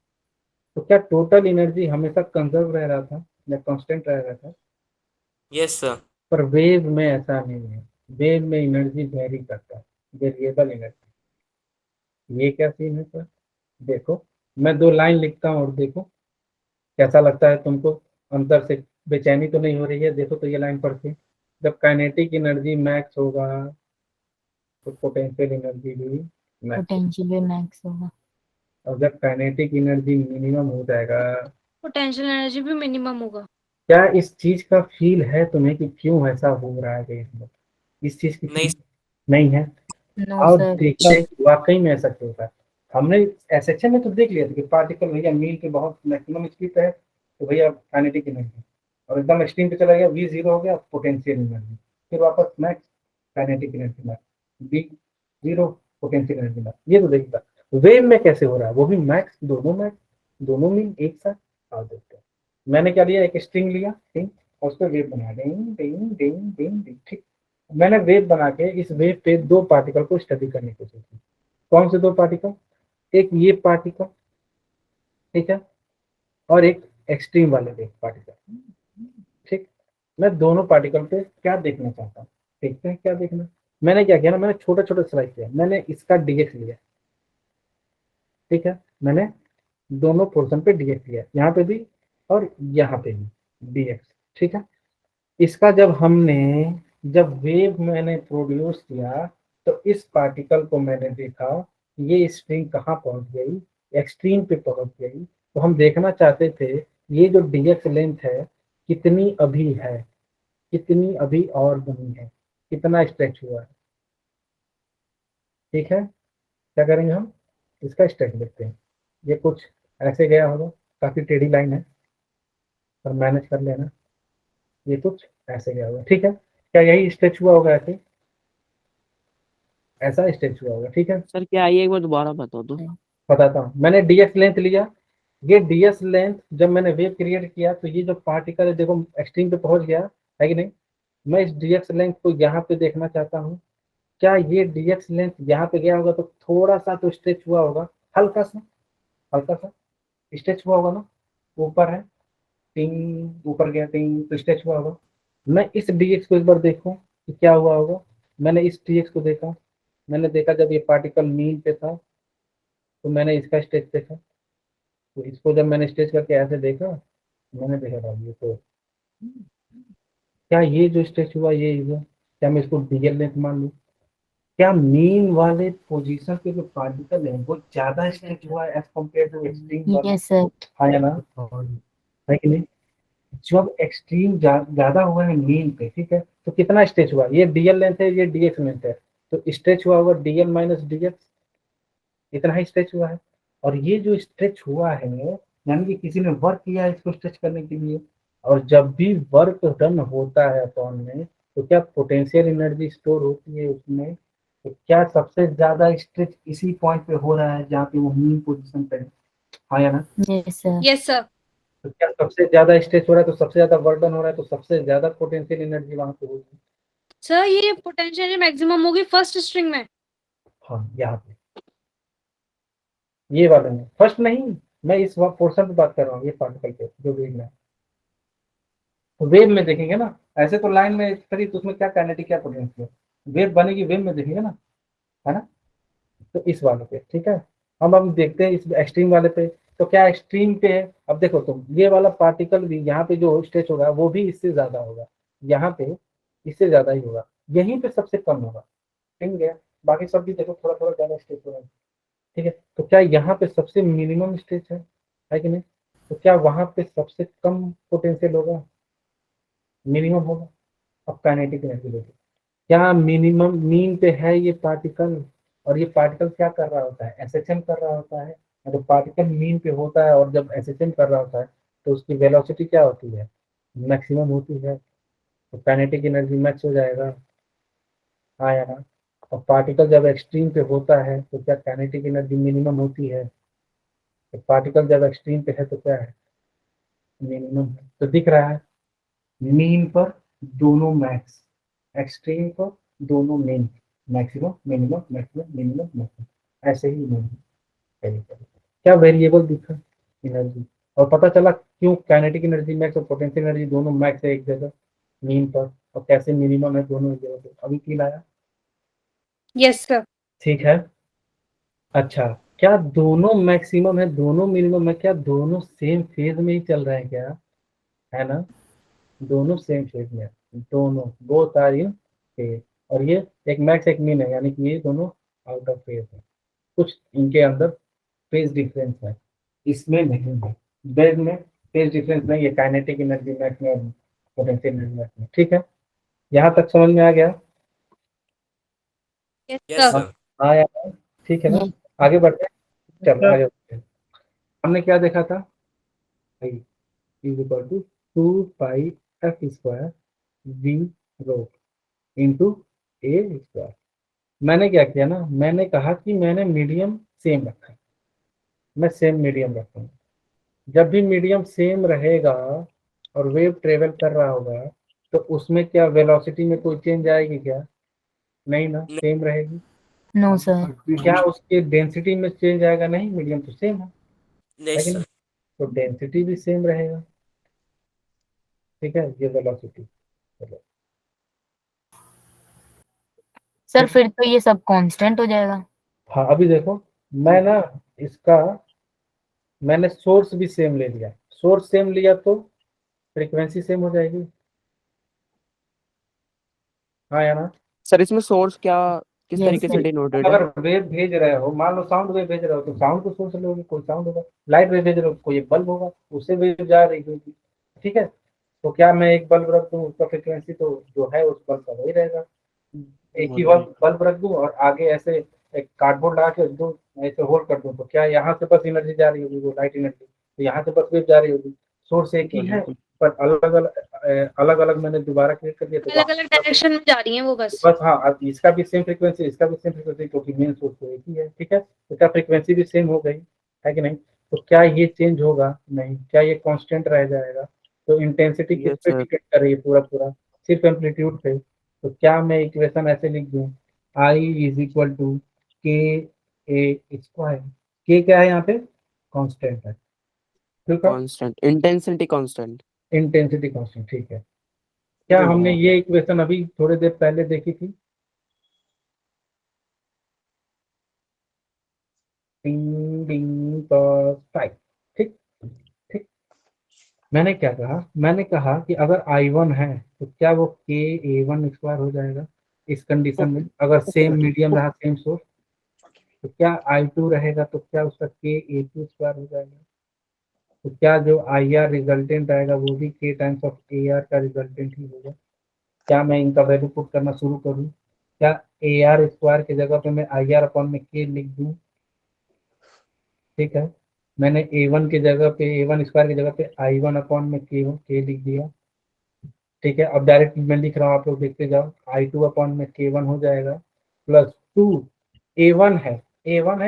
तो क्या टोटल एनर्जी हमेशा कंजर्व रह रहा था या कांस्टेंट रह रहा था, यस सर। पर वेव में ऐसा नहीं है, वेव में एनर्जी वेरी करता है, वेरिएबल एनर्जी। ये क्या सीन है सर, देखो मैं 2 लाइन लिखता हूँ और देखो कैसा लगता है तुमको, अंदर से बेचैनी तो नहीं हो रही है? देखो तो ये लाइन पढ़ के, जब काइनेटिक एनर्जी मैक्स होगा तो पोटेंशियल एनर्जी भी मैक्स, पोटेंशियल भी मैक्स होगा। और जब काइनेटिक एनर्जी मिनिमम हो जाएगा, पोटेंशियल एनर्जी भी मिनिमम होगा। क्या इस चीज का फील है तुम्हें कि क्यों ऐसा हो रहा है देश में? इस चीज की नहीं। feel नहीं है? नो और सर। देखिए वाकई में ऐसा क्यों होता है। हमने एसेक्शन में तो देख लिया था कि पार्टिकल भैया मीन पे बहुत मैक्सिमम स्पीड पे है, तो भैया काइनेटिक एनर्जी, और एकदम एक्सट्रीम पे चला गया, वी जीरो हो गया, पोटेंशियल एनर्जी, फिर वापस max kinetic energy max, we zero potential energy max. ये तो देखिएगा वेव में कैसे हो रहा है, वो भी मैक्स, दोनों मीन एक साथ आ देते हैं। मैंने क्या लिया, एक स्ट्रिंग लिया, ठीक, और उस पर वेव बनाया, डिंग डिंग डिंग डिंग डिंग, ठीक। मैंने वेव बना के इस वेव पे 2 पार्टिकल को स्टडी करने की कोशिश की। कौन से 2 पार्टिकल? एक ये पार्टिकल, ठीक है, और एक एक्सट्रीम वाले वेव पार्टिकल, ठीक। मैं दोनों पार्टिकल पे क्या देखना चाहता हूँ, देखते हैं क्या देखना। मैंने क्या किया ना, मैंने छोटा छोटा स्लाइस किया, मैंने इसका डीएक्स लिया, ठीक है, मैंने दोनों पोर्शन पे डीएक्स लिया, यहाँ पे भी और यहाँ पे भी डीएक्स, ठीक है। इसका जब वेव मैंने प्रोड्यूस किया तो इस पार्टिकल को मैंने देखा, ये स्ट्रिंग कहाँ पहुंच गई, एक्सट्रीम पे पहुंच गई। तो हम देखना चाहते थे ये जो डीएक्स लेंथ है कितनी अभी है, कितनी अभी और बनी है, कितना स्ट्रेच हुआ है, ठीक है। क्या करेंगे हम, इसका स्ट्रेच देखते हैं। ये कुछ ऐसे गया होगा, काफी टेढ़ी लाइन है पर मैनेज कर लेना, ये कुछ ऐसे गया होगा, ठीक है। क्या यही स्ट्रेच हुआ होगा, ऐसे ऐसा स्ट्रेच हुआ होगा, ठीक है। सर क्या आइए एक बार दोबारा बता दो। बताता हूँ, मैंने डीएक्स लेंथ लिया, ये डीएक्स लेंथ जब मैंने वेव क्रिएट किया तो ये जो पार्टिकल है देखो एक्सट्रीम पे पहुंच गया है कि नहीं। मैं इस डीएक्स लेंथ को यहाँ पे देखना चाहता हूँ, क्या ये डीएक्स लेंथ यहाँ पे गया होगा तो थोड़ा सा तो स्ट्रेच हुआ होगा, हल्का सा स्ट्रेच हुआ होगा ना, ऊपर है, टिंग ऊपर गया, टिंग तो स्ट्रेच हुआ होगा। मैं इस डीएक्स को एक बार देखूं कि क्या हुआ होगा। मैंने इस डीएक्स को देखा, मैंने देखा जब ये पार्टिकल मीन पे था तो मैंने इसका स्ट्रेच देखा, तो इसको जब मैंने स्ट्रेच करके ऐसे देखा, मैंने देखा भाई ये तो, क्या ये जो स्ट्रेच हुआ ये हुआ, क्या मैं इसको डीएल लेंथ मान लूं? क्या मीन वाले पोजीशन पे जो पार्टिकल है वो ज्यादा स्ट्रेच हुआ है एज कम्पेयर टू एक्सट्रीम वाला? Yes sir. हाँ या ना, है कि नहीं? जब एक्सट्रीम ज्यादा हुआ है मीन पे, ठीक है, तो कितना स्ट्रेच हुआ, ये डीएल लेंथ है, ये डीएक्स लेंथ है, तो स्ट्रेच हुआ होगा डीएल माइनस डीएक्स, इतना ही स्ट्रेच हुआ है। और ये जो स्ट्रेच हुआ है यानी कि किसी ने वर्क किया है इसको स्ट्रेच करने के लिए, और जब भी वर्क डन होता है अपॉन में तो क्या पोटेंशियल एनर्जी स्टोर होती है उसमें, तो क्या सबसे ज्यादा स्ट्रेच इसी पॉइंट पे हो रहा है जहाँ पे वो मीन पोजीशन पे है? हाँ या ना? Yes sir. Yes sir. तो क्या सबसे ज्यादा स्ट्रेच हो रहा है तो सबसे ज्यादा वर्क डन हो रहा है, तो सबसे ज्यादा पोटेंशियल एनर्जी वहां पे होगी। सर ये पोटेंशियल मैक्सिमम होगी फर्स्ट स्ट्रिंग में। हाँ यहाँ पे ये वाले में, फर्स्ट नहीं, मैं इस पोर्शन पे बात कर रहा हूँ, ये पार्टिकल पे जो वेव में, तो वेव में देखेंगे ना, ऐसे तो लाइन में खड़ी तो उसमें क्या काइनेटिक क्या पोटेंशियल, वेव बनेगी वेव में देखेंगे ना, है ना। तो इस वाले पे, ठीक है, हम देखते हैं इस एक्सट्रीम वाले पे, तो क्या एक्सट्रीम पे है, अब देखो तुम ये वाला पार्टिकल भी यहाँ पे जो स्ट्रेच होगा वो भी इससे ज्यादा होगा, यहाँ पे इससे ज्यादा ही होगा, यहीं पे सबसे कम होगा, ठीक है। बाकी सब भी देखो थोड़ा थोड़ा ज्यादा स्ट्रेच हो रहा है, ठीक है। तो क्या यहाँ पे सबसे मिनिमम स्ट्रेच है कि नहीं? तो क्या वहां पे सबसे कम पोटेंशियल होगा, मिनिमम होगा। अब काइनेटिक एनर्जी देखो, क्या मिनिमम मीन पे है ये पार्टिकल, और ये पार्टिकल क्या कर रहा होता है, एसएचएम कर रहा होता है। तो पार्टिकल मीन पे होता है और जब एसएचएम कर रहा होता है तो उसकी वेलोसिटी क्या होती है, मैक्सिमम होती है, तो काइनेटिक एनर्जी मैक्स हो जाएगा। हाँ या ना? और पार्टिकल जब एक्सट्रीम पे होता है तो क्या काइनेटिक एनर्जी मिनिमम होती है, तो पार्टिकल जब एक्सट्रीम पे है तो क्या है, मिनिमम है। तो दिख रहा है मीन पर दोनों मैक्स, एक्सट्रीम पर दोनों mean, maximum minimum maximum minimum maximum, ऐसे ही नहीं क्या वेरिएबल दिखा, एनर्जी, और पता चला क्यों काइनेटिक एनर्जी मैक्स और पोटेंशियल एनर्जी दोनों मैक्स है एक जगह मीन पर, और कैसे मिनिमम है दोनों एक जगह पे, अभी फील आया? Yes sir. ठीक है, अच्छा क्या दोनों मैक्सिमम है, दोनों मिनिमम है, क्या दोनों सेम फेज में ही चल रहे हैं क्या? है ना, दोनों सेम फेज में है, दोनों बोथ आर इन फेज। और ये एक मैक्स एक मिन है, यानी कि ये दोनों आउट ऑफ फेज है, कुछ इनके अंदर फेज डिफरेंस है, इसमें नहीं है। बेड में फेज डिफरेंस नहीं है, काइनेटिक एनर्जी मैक्स में और पोटेंशियल एनर्जी मैक्स में। ठीक है, यहाँ तक समझ में आ गया? Yes yes sir. सर। हाँ यार, ठीक है ना, आगे बढ़ते हैं। चलो आगे बढ़ते हैं। हमने क्या देखा था? i is equal to 2 pi f² v rho into a square. मैंने क्या किया ना, मैंने कहा कि मैंने मीडियम सेम रखा है, मैं सेम मीडियम रखूंगा। जब भी मीडियम सेम रहेगा और वेव ट्रेवल कर रहा होगा तो उसमें क्या वेलोसिटी में कोई चेंज आएगी क्या? नहीं ना, सेम रहेगी। No, sir. क्या उसके डेंसिटी में चेंज आएगा? नहीं, मीडियम तो सेम है यस कि नहीं? सर। तो डेंसिटी भी सेम रहेगा। ठीक है, ये वेलोसिटी। चलो, सर फिर तो ये सब कांस्टेंट हो जाएगा। हाँ अभी देखो, मैं ना इसका मैंने सोर्स भी सेम ले लिया, सोर्स सेम लिया तो फ्रीक्वेंसी सेम हो जाएगी। हाँ या ना? सर इसमें सोर्स क्या किस Yes, तरीके से sir. डिनोटेड है? अगर वेव भेज रहे हो, मान लो साउंड वेव भेज रहे हो तो साउंड को सोर्स लोगे, कोई साउंड होगा। लाइट वेव भेज रहे हो कोई एक बल्ब होगा, उससे वेव जा रही होगी। ठीक है, तो क्या मैं एक बल्ब रख दूं, उसका फ्रीक्वेंसी तो जो है उस बल्ब का वही रहेगा। एक ही बल्ब रख दूं और आगे ऐसे एक कार्डबोर्ड लगा के दूं, ऐसे होल्ड कर दूं, तो क्या यहाँ से बस एनर्जी जा रही होगी, वो लाइट एनर्जी, तो यहाँ से बस वेव जा रही होगी। सोर्स एक ही है पर अलग अलग मैंने दोबारा क्रिएट कर दिया, तो अलग अलग डायरेक्शन में जा रही हैं वो बस। बस हाँ, अब इसका भी सेम फ्रीक्वेंसी, इसका भी सेम फ्रीक्वेंसी, क्योंकि मेन सोर्स तो एक ही है। ठीक है, तो क्या फ्रीक्वेंसी भी सेम हो गई है कि नहीं? तो क्या ये चेंज होगा? नहीं। क्या ये कांस्टेंट रह जाएगा? तो इंटेंसिटी किस यस पे सर। डिपेंड कर रही है? पूरा पूरा सिर्फ एम्पलीट्यूड पे। तो क्या मैं इक्वेशन ऐसे लिख दूं, आई इज इक्वल टू के ए स्क्वायर। के क्या है यहाँ पे? कांस्टेंट है। ठीक है, constant intensity constant. Intensity constant. ठीक है, क्या हमने ये इक्वेशन अभी थोड़ी देर पहले देखी थी? डिंग डिंग cos फाइव। ठीक ठीक। मैंने क्या कहा, मैंने कहा कि अगर I1 है तो क्या वो k A1² हो जाएगा इस कंडीशन में? अगर सेम मीडियम रहा, सेम सोर्स, तो क्या I2 रहेगा तो क्या उसका k A2² हो जाएगा? तो क्या जो IR रिजल्टेंट आएगा वो भी k टाइम्स ऑफ AR का रिजल्टेंट ही होगा? क्या मैं इनका वैल्यू पुट करना शुरू करूं? क्या AR² की जगह पे मैं IR अपॉन में k लिख दूं? ठीक है, मैंने A1 की जगह पे A1² की जगह पे I1 अपॉन में k लिख दिया। ठीक है, अब डायरेक्ट मैं लिख रहा हूँ, आप लोग देखते जाओ। I2 अपॉन में k1 हो जाएगा प्लस 2 A1 है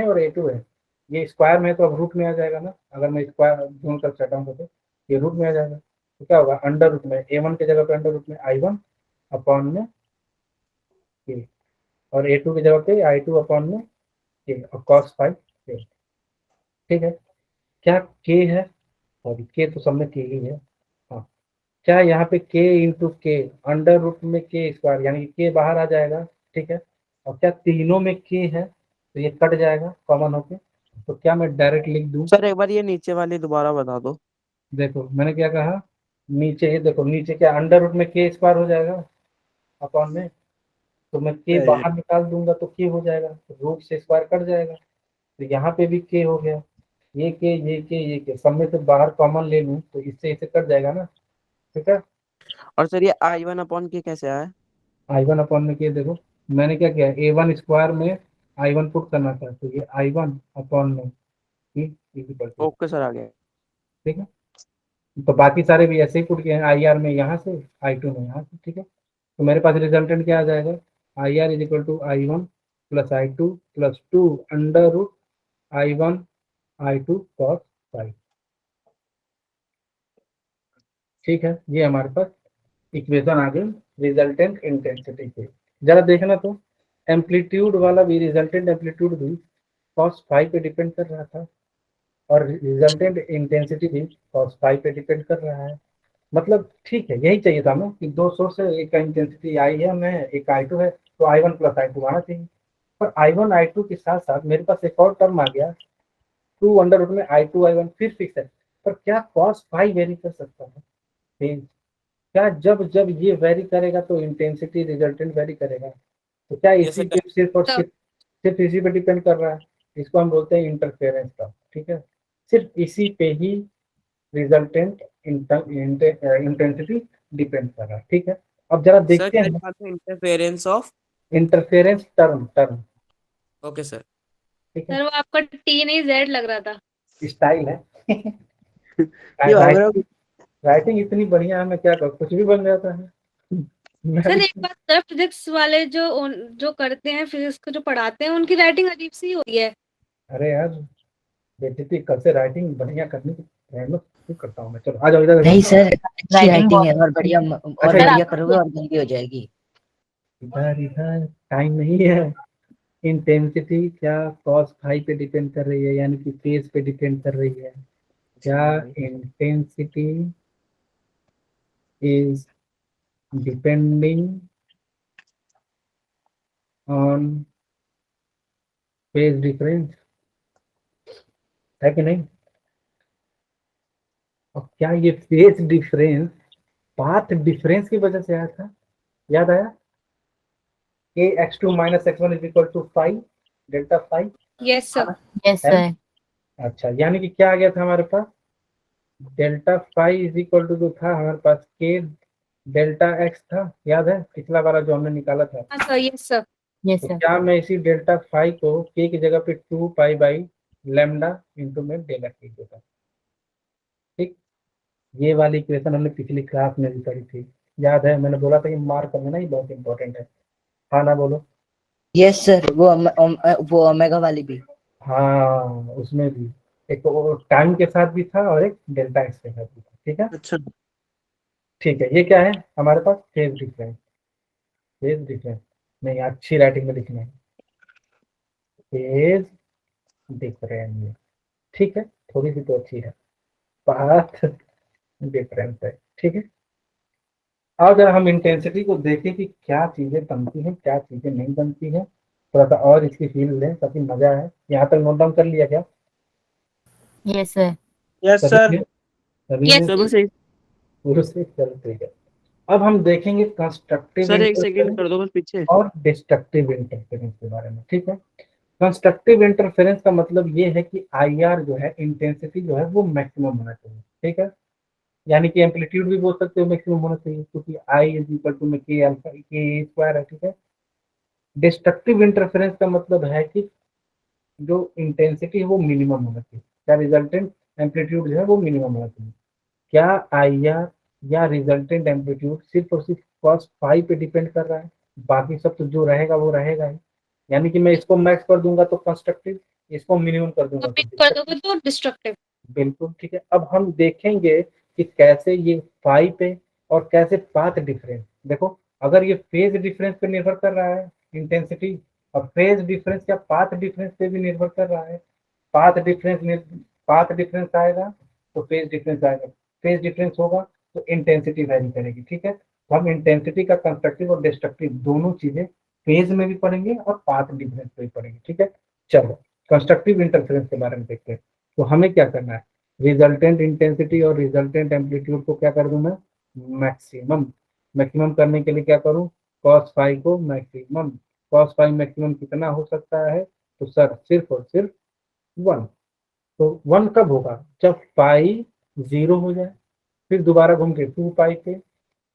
और A2 है, ये स्क्वायर में है तो अब रूट में आ जाएगा ना। अगर मैं स्क्वायर जोन कर चटा हूँ तो ये रूट में आ जाएगा। तो क्या होगा, अंडर रूट में A1 की जगह पे अंडर रूट में I1 अपॉन में k, और A2 की जगह पे I2 अपॉन में k और cos फाइव। ठीक है, क्या k है? सॉरी, के तो सब में के ही है। हाँ, क्या यहाँ पे k इंटू के अंडर रूट में k² यानी कि k बाहर आ जाएगा। ठीक है, और क्या तीनों में k है तो ये कट जाएगा कॉमन होके। तो क्या मैं डायरेक्ट लिख दूं? सर एक बार ये नीचे वाली दोबारा बता दो। देखो मैंने क्या कहा, नीचे ये देखो, नीचे क्या अंडर रूट में k² हो जाएगा अपॉन में, तो मैं k बाहर निकाल दूंगा तो k हो जाएगा, तो रूट से स्क्वायर कट जाएगा। तो यहाँ पे भी k हो गया, ये k ये k ये k, सब में से बाहर कॉमन ले लूं तो इससे इसे कट जाएगा ना। ठीक है, और सर ये I1 अपॉन के कैसे आया? I1 अपॉन में k, देखो मैंने क्या किया, A1² में I1 पुट करना था, तो ये I1 अपॉन में k equal to. Okay sir आ गया। ठीक है, तो बाकी सारे भी ऐसे ही पुट किए हैं, IR में यहाँ से, I2 में यहाँ से। ठीक है, तो मेरे पास रिजल्टेंट क्या आ जाएगा, IR is equal to I1 plus I2 plus 2 under root I1 I2 cos five. ठीक है, ये हमारे पास इक्वेशन आ गई रिजल्टेंट इंटेंसिटी के। जरा देखना तो, एम्पलीट्यूड वाला भी, रिजल्टेंट एम्पलीट्यूड भी cos फाइव पे डिपेंड कर रहा था और रिजल्टेंट इंटेंसिटी भी cos फाइव पे डिपेंड कर रहा है। मतलब ठीक है, यही चाहिए था ना कि दो सोर्स है, एक का इंटेंसिटी आई है में, एक I2 है, तो I1 प्लस I2 आना चाहिए। पर I1 I2 के साथ साथ मेरे पास एक और टर्म आ गया 2 अंडर रूट में I2 I1 फिर फिक्स है, पर क्या कॉस फाई वेरी कर सकता है फेज? क्या जब जब ये वेरी करेगा तो इंटेंसिटी रिजल्टेंट वेरी करेगा? तो क्या Yes, इसी sir. पे सिर्फ और तब सिर्फ इसी पे डिपेंड कर रहा है? इसको हम बोलते हैं इंटरफेरेंस का, ठीक है। सिर्फ इसी पे ही रिजल्टेंट इंटेंसिटी डिपेंड कर रहा है, ठीक है। अब जरा Sir, देखते क्या हैं बात है interference of? Interference term term, okay sir. ठीक है। सर वो आपका टी नहीं जेड लग रहा था। स्टाइल है ये भाग रहा राइटिंग राइटिंग इतनी बढ़िया है, मैं क्या करूँ, कुछ भी बन जाता है मैं सर भी। एक बात, सर फिजिक्स वाले जो करते हैं, फिजिक्स को जो पढ़ाते हैं, उनकी राइटिंग अजीब सी होती है। अरे यार बेइज्जती, कल से राइटिंग बढ़िया करने की मेहनत क्यों करता हूँ मैं। चलो आ जाओ इधर। नहीं सर, अच्छी राइटिंग राइटिंग है बहुत और बढ़िया अच्छा और सर बढ़िया आपकी करोगे और जल्दी हो जाएगी। इधर इधर टाइम नहीं है। इंटेंसिटी क्या कॉस फाई पे डिपेंड कर रही है, यानी कि फेज पे डिपेंड कर रही है? क्या intensity is depending on phase difference, है कि नहीं? और क्या ये फेज डिफरेंस पाथ डिफरेंस की वजह से आया था? याद आया? ax2 - x1 is equal to five delta five, yes sir. Yes है ना? सर। अच्छा, यानी कि क्या आ गया था हमारे पास? Delta five is equal to जो था हमारे पास के डेल्टा एक्स था, याद है पिछला वाला जो हमने निकाला था? हाँ सर, यस सर। यस तो सर। क्या मैं इसी डेल्टा फाइव को के की जगह पे 2 पाई/लैम्डा इंटू में डेल्टा के देता, ठीक। ये वाली इक्वेशन हमने पिछली क्लास में भी करी थी, याद है? मैंने बोला था कि मार्क करना ना, ये बहुत इंपॉर्टेंट है। हाँ ना, बोलो। यस सर, वो ओमेगा वाली भी। हाँ, उसमें भी एक तो टाइम के साथ भी था और एक डेल्टा एक्स के साथ भी था, ठीक है। अच्छा ठीक है, ये क्या है हमारे पास? Phase difference. फेज डिफरेंस नहीं, अच्छी राइटिंग में लिखना है फेज डिफरेंस, ठीक है। थोड़ी सी तो अच्छी है, पाथ डिफरेंस है, ठीक है। अब अगर हम इंटेंसिटी को देखें कि क्या चीजें बनती हैं क्या चीजें नहीं बनती हैं, थोड़ा सा और इसकी फील लें ताकि मजा है। यहाँ तक नोट डाउन कर लिया क्या यस सर। यस सभी सर. ने? सभी यस ने सब सही. पूरे से? चलो ठीक है। अब हम देखेंगे कंस्ट्रक्टिव सर एक सेकंड इंटरफेरेंस कर दो बस पीछे. और डिस्ट्रक्टिव इंटरफेरेंस के बारे में, ठीक है। कंस्ट्रक्टिव इंटरफेरेंस का मतलब ये है कि IR जो है, इंटेंसिटी जो है वो मैक्सिमम होना चाहिए, ठीक है। यानी कि एम्पलीट्यूड भी बोल सकते हो मैक्सिमम होना चाहिए, क्योंकि I इज इक्वल टू में के अल्फा के स्क्वायर है, ठीक है। डिस्ट्रक्टिव इंटरफेरेंस का मतलब है कि जो इंटेंसिटी है वो मिनिमम होना चाहिए, क्या रिजल्टेंट एम्पलीट्यूड जो है वो मिनिमम होना चाहिए। क्या IR या रिजल्टेंट एम्पलीट्यूड सिर्फ और सिर्फ cos फाई पे डिपेंड कर रहा है? बाकी सब तो जो रहेगा वो रहेगा ही। यानी कि मैं इसको मैक्स कर दूंगा तो कंस्ट्रक्टिव, इसको मिनिमम कर दूंगा तो तो पिक कर डिस्ट्रक्टिव। दोगे तो डिस्ट्रक्टिव। बिल्कुल ठीक है। अब हम देखेंगे कि कैसे ये फाई पे और कैसे पाथ डिफरेंस। देखो, अगर ये फेज डिफरेंस पे निर्भर कर रहा है इंटेंसिटी, और फेज डिफरेंस या पाथ डिफरेंस पे भी निर्भर कर रहा है। पाथ डिफरेंस आएगा तो फेज डिफरेंस आएगा, फेज डिफरेंस होगा तो इंटेंसिटी वैरी करेगी, ठीक है। तो हम इंटेंसिटी का कंस्ट्रक्टिव और डिस्ट्रक्टिव दोनों चीजें फेज में भी पढ़ेंगे और पाथ डिफरेंस पे भी पढ़ेंगे, ठीक है। चलो कंस्ट्रक्टिव इंटरफेरेंस के बारे में देखते हैं। तो हमें क्या करना है? रिजल्टेंट इंटेंसिटी और रिजल्टेंट एम्पलीट्यूड को क्या कर दूं मैं? मैक्सिमम। मैक्सिमम करने के लिए क्या करूं? कॉस फाई को मैक्सिमम। कॉस फाई मैक्सिमम कितना हो सकता है? तो सर सिर्फ और सिर्फ 1। तो 1 कब होगा? जब पाई 0 हो जाए, फिर दोबारा घूम के 2 पाई पे,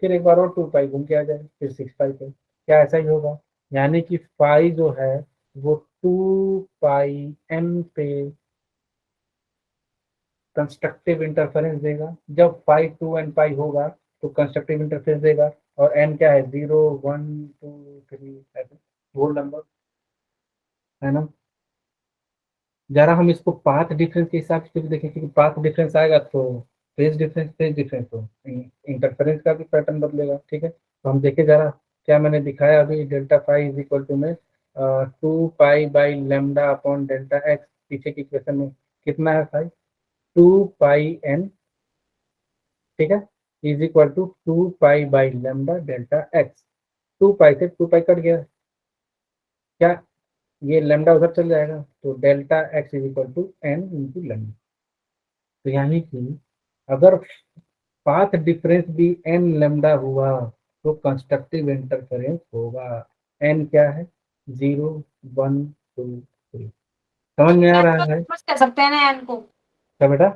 फिर एक बार और 2 पाई घूम के आ जाए, फिर 6 पाई पे। क्या ऐसा ही होगा? यानी कि पाई जो है वो 2 पाई एन पे कंस्ट्रक्टिव इंटरफेरेंस देगा। जब पाई 2 एन पाई होगा तो कंस्ट्रक्टिव इंटरफेरेंस देगा। और एन क्या है? 0 1 2 3 7 होल नंबर, है ना। जरा हम इसको पाथ डिफरेंस के हिसाब से भी देखें, क्योंकि पाथ डिफरेंस आएगा तो फेज डिफरेंस तो इंटरफेरेंस का भी पैटर्न बदलेगा, ठीक है। तो हम देखें जरा, क्या मैंने दिखाया अभी? Delta phi is equal to में 2 पाई/लैम्डा अपॉन डेल्टा एक्स, पीछे की इक्वेशन में कितना है फाई? 2 पाई n, ठीक है, is equal to 2 pi lambda delta x. 2 pi से 2 पाई कट गया, क्या ये लेमडा उधर चल जाएगा, तो delta x is equal to N into lambda. तो यानी कि अगर पाथ डिफरेंस भी एन लेमडा हुआ तो कंस्ट्रक्टिव इंटरफेरेंस होगा। एन क्या है? 0 1 2 3। समझ में आ रहा है कह सकते हैं ना एन को, क्या बेटा?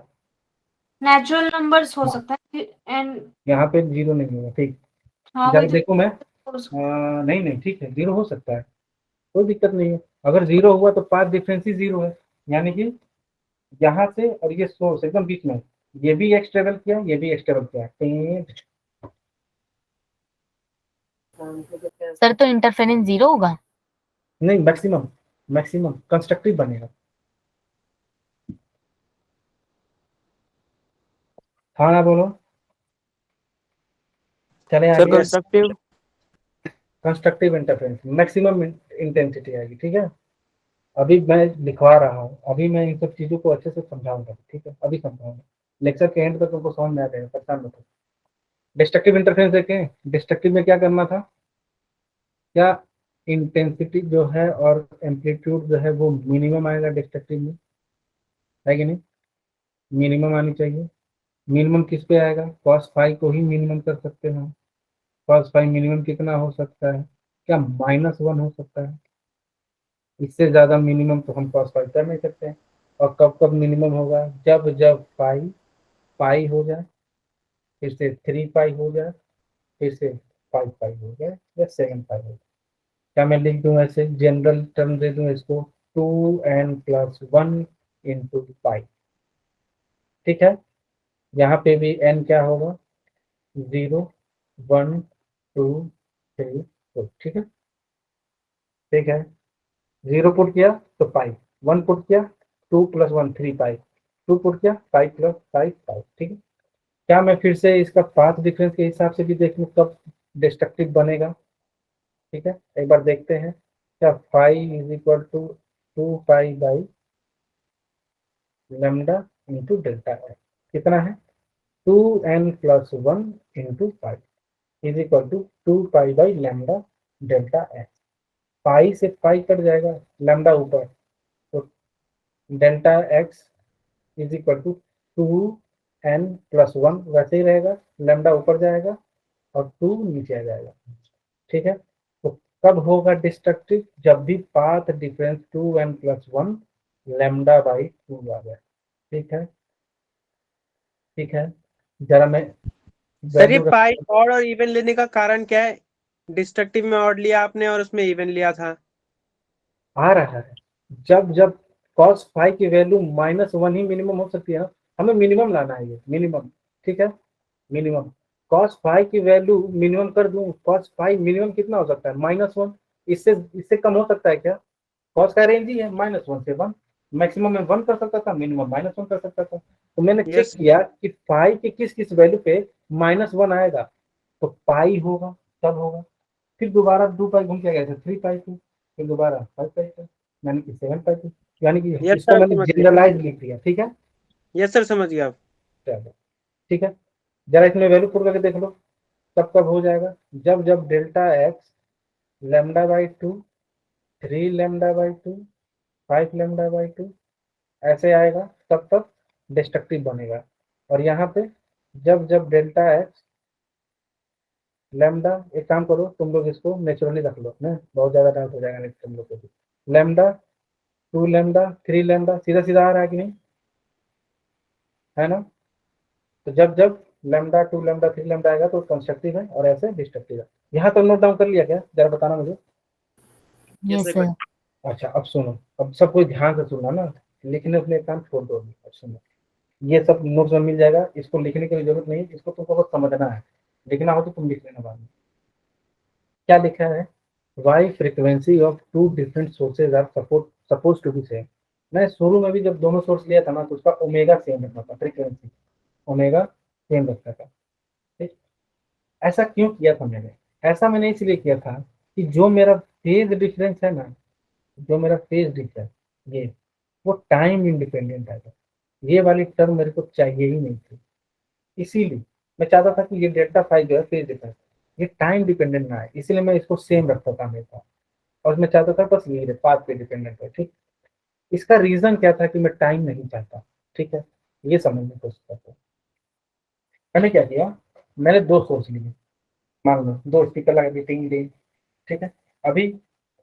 नेचुरल नंबर्स हो हाँ। सकता है एन। यहाँ पे 0 नहीं होगा, ठीक। हाँ जब वही देखो मैं नहीं नहीं ठीक है, 0 हो सकता है, कोई दिक्कत नहीं है। अगर 0 हुआ तो पाथ डिफरेंस ही 0 है, यानी कि यहाँ से और ये सोर्स एकदम बीच में, ये भी एक्स ट्रेवल किया, ये भी एक्स ट्रेवल किया। सर तो इंटरफेरेंस 0 होगा। नहीं, मैक्सिमम मैक्सिमम कंस्ट्रक्टिव बनेगा। हाँ ना बोलो, चले सर आगे। Constructive. Constructive interference maximum intensity आएगी, ठीक है। अभी मैं लिखवा रहा हूँ, अभी मैं इन सब चीजों को अच्छे से समझाऊंगा, ठीक है, अभी समझाऊंगा। लेक्चर के एंड तक तुमको समझ में आ जाएगा, परेशान मत हो। डिस्ट्रक्टिव इंटरफेरेंस देखें, डिस्ट्रक्टिव में क्या करना था, क्या इंटेंसिटी जो है और एम्पलीट्यूड जो है वो मिनिमम आएगा डिस्ट्रक्टिव में, है कि नहीं? मिनिमम आनी चाहिए। मिनिमम किस पे आएगा? cos फाई को ही मिनिमम कर सकते हैं। cos फाई मिनिमम कितना हो सकता है? क्या -1 हो सकता है? इससे ज्यादा मिनिमम तो हम cos फाई कर नहीं सकते हैं। और कब कब मिनिमम होगा? जब जब पाई पाई हो जाए, फिर से 3 पाई हो जाए, फिर से 5 पाई हो जाए, या 7 पाई हो जाए। क्या मैं लिख दूं ऐसे, जनरल टर्म दे दूं इसको, 2n+1 इंटू पाई, ठीक है। यहाँ पे भी n क्या होगा? 0 1 2 3 4, ठीक है, ठीक है। 0 पुट किया तो पाई, 1 पुट किया 2+1 3 पाई, 2 पुट किया 5+5 पाई, ठीक है। क्या मैं फिर से इसका पाथ डिफरेंस के हिसाब से भी देख लूँ कब डिस्ट्रक्टिव बनेगा? ठीक है, एक बार देखते हैं। क्या phi is equal to 2 pi by lambda into delta x, कितना है? 2n+1 into pi is equal to 2 pi by lambda delta x. Pi से पाई कट जाएगा, लेमडा ऊपर, तो delta x is equal to 2n+1 वैसे ही रहेगा, lambda ऊपर जाएगा और 2 नीचे आ जाएगा, ठीक है। तो कब होगा डिस्ट्रक्टिव? जब भी path difference 2n+1 lambda by 2 आ जाए, ठीक है, ठीक है। जरा मैं सर ये वैल्यू पाई ऑड और इवन लेने का कारण क्या है? डिस्ट्रक्टिव में ऑड लिया आपने और उसमें इवन लिया था। आ रहा है, जब जब cos फाई की वैल्यू -1 ही मिनिमम हो सकती है ना, हमें मिनिमम लाना है, ये मिनिमम, ठीक है, मिनिमम। cos फाई की वैल्यू मिनिमम कर दूं, cos फाई मिनिमम कितना हो सकता है? -1। इससे इससे कम हो सकता है क्या? cos का रेंज ही है -1 से 1, मैक्सिमम में 1 कर सकता था, मिनिमम -1 कर सकता था। तो मैंने चेक यस। किया कि फाई के किस किस वैल्यू पे -1 आएगा, तो पाई होगा, तब होगा। फिर दोबारा 2 पाई घूम के आ गया था 3 पाई पे, फिर दोबारा 5 पाई पे, यानी कि 7 पाई पे, यानी कि यस इसको सर मैंने समझ गया। जनरलाइज लिख दिया, ठीक है। यस सर समझ गया। चलो, ठीक है। जरा इसमें वैल्यू पुट करके देख लो, कब कब हो जाएगा? जब जब delta x lambda by 2 3 lambda by 2 5 lambda by 2 ऐसे आएगा, तब तक डिस्ट्रक्टिव बनेगा। और यहाँ पे जब जब डेल्टा एक्स लेमडा, एक काम करो तुम लोग इसको नेचुरली रख लो ना, बहुत ज्यादा डाउट हो जाएगा नहीं तुम लोग को भी। लेमडा 2 लेमडा 3 लेमडा सीधा सीधा आ रहा है कि नहीं, है ना? तो जब जब लेमडा 2 लेमडा 3 लेमडा आएगा तो कंस्ट्रक्टिव है और ऐसे डिस्ट्रक्टिव है। यहाँ तक नोट डाउन कर लिया क्या? जरा बताना मुझे। Yes sir. अच्छा अब सुनो, अब सब कोई ध्यान से सुनना ना, लिखने अपने काम छोड़ दो अभी। अब सुनो, ये सब नोट्स में मिल जाएगा, इसको लिखने की जरूरत नहीं, इसको तुमको बस समझना है। लिखना हो तो तुम लिख लेना बाद में। क्या लिखा है? Why frequency of two different sources are suppose to be same. मैं शुरू में भी जब दोनों सोर्स लिया था ना, तो उसका ओमेगा सेम रखना था, फ्रीक्वेंसी ओमेगा सेम रखता था, ठीक। ऐसा क्यों किया था मैंने? ऐसा मैंने इसलिए किया था कि जो मेरा फेज डिफरेंस है ना, जो मेरा फेज डिफरेंस ये, वो टाइम इंडिपेंडेंट है। ये वाली टर्म मेरे को चाहिए ही नहीं थी, इसीलिए मैं चाहता था कि ये डेल्टा फाई जो है फेज डिफरेंस, ये टाइम डिपेंडेंट ना है, इसलिए मैं इसको सेम रखता था हमेशा। और मैं चाहता था बस यही पाथ पे डिपेंडेंट है। ठीक, इसका रीजन क्या था कि मैं टाइम नहीं चाहता। ठीक है, ये समझने की कोशिश करता हूँ। मैंने क्या किया, मैंने 2 सोर्स लिए, मान लो 2 स्पीकर लगा दिए 3 दिन। ठीक है, अभी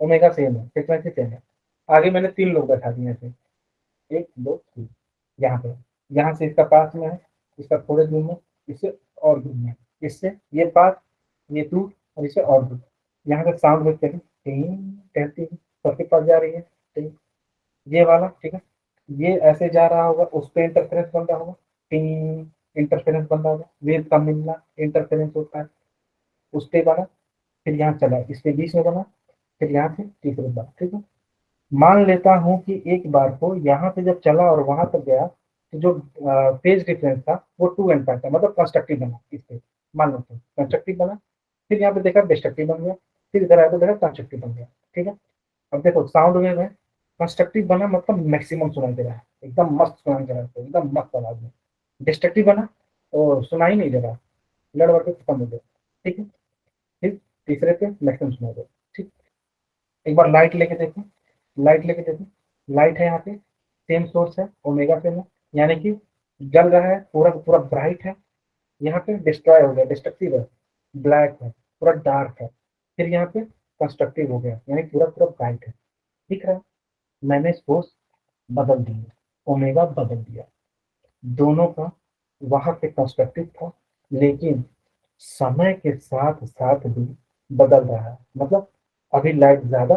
ओमेगा सेम है, फ्रिक्वेंसी सेम है। आगे मैंने 3 लोग बैठा दिए ऐसे, 1 2 3, यहाँ पे, यहाँ से इसका पास में है, इसका थोड़े दूर में, इससे और दूर में, इससे ये पास, ये दूर, और इससे और दूर। यहाँ का साउंड वेव कहीं कहती है, सबके पास जा रही है। ठीक, ये वाला, ठीक है, ये ऐसे जा रहा होगा, उस पर इंटरफेरेंस बन रहा होगा, इंटरफेरेंस बन रहा होगा, वेव का मिलना इंटरफेरेंस होता है, उस पे बना, फिर यहाँ चला, इसके बीच में बना, फिर यहाँ से तीसरे बार। ठीक है, मान लेता हूँ कि एक बार को यहाँ से जब चला और वहां तक गया तो जो फेज डिफरेंस था वो 2 एंड था, मतलब कंस्ट्रक्टिव बना। इस पे मान लो कंस्ट्रक्टिव बना, फिर यहाँ पे देखा डिस्ट्रक्टिव बन गया, फिर इधर आया तो देखा कंस्ट्रक्टिव बन गया। ठीक है, अब देखो साउंड वेव है, कंस्ट्रक्टिव बना मतलब मैक्सिमम सुनाई दे रहा है, एकदम मस्त सुनाई दे रहा है, एकदम मस्त आवाज में। डिस्ट्रक्टिव बना और सुनाई नहीं दे रहा, लड़ बढ़ के खत्म हो गया। ठीक है, फिर तीसरे पे मैक्सिमम सुनाई दे रहा। ठीक, एक बार लाइट लेके देखो, लाइट लेके देखो, लाइट है यहाँ पे, सेम सोर्स है, ओमेगा सेम है, यानी कि जल रहा है, पूरा पूरा ब्राइट है। यहाँ पे डिस्ट्रॉय हो गया, डिस्ट्रक्टिव है, ब्लैक है, पूरा डार्क है। फिर यहाँ पे कंस्ट्रक्टिव हो गया, यानी पूरा पूरा ब्राइट है। दिख रहा है, मैंने सोर्स बदल दिया, ओमेगा बदल दिया, दोनों का वहां पे कंस्ट्रक्टिव था, लेकिन समय के साथ साथ भी बदल रहा है। मतलब अभी लाइट ज्यादा,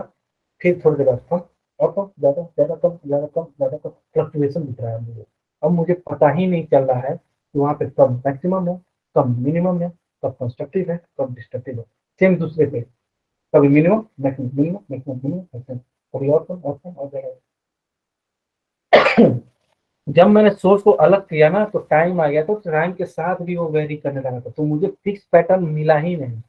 फिर थोड़ी देर बाद कम, और कम, ज्यादा ज्यादा कम, ज्यादा कम, ज्यादा कम, फ्लक्चुएशन दिख रहा है मुझे। अब मुझे पता ही नहीं चल रहा है कि वहाँ पे कब मैक्सिमम है, कब मिनिमम है, कब कंस्ट्रक्टिव है, कब डिस्ट्रक्टिव है। सेम दूसरे पे कभी minimum maximum, minimum maximum, minimum maximum, कभी और कम और कम और ज्यादा। जब मैंने सोर्स को अलग किया ना तो टाइम आ गया, तो टाइम के साथ भी वो वेरी करने लगा था, तो मुझे फिक्स पैटर्न मिला ही नहीं।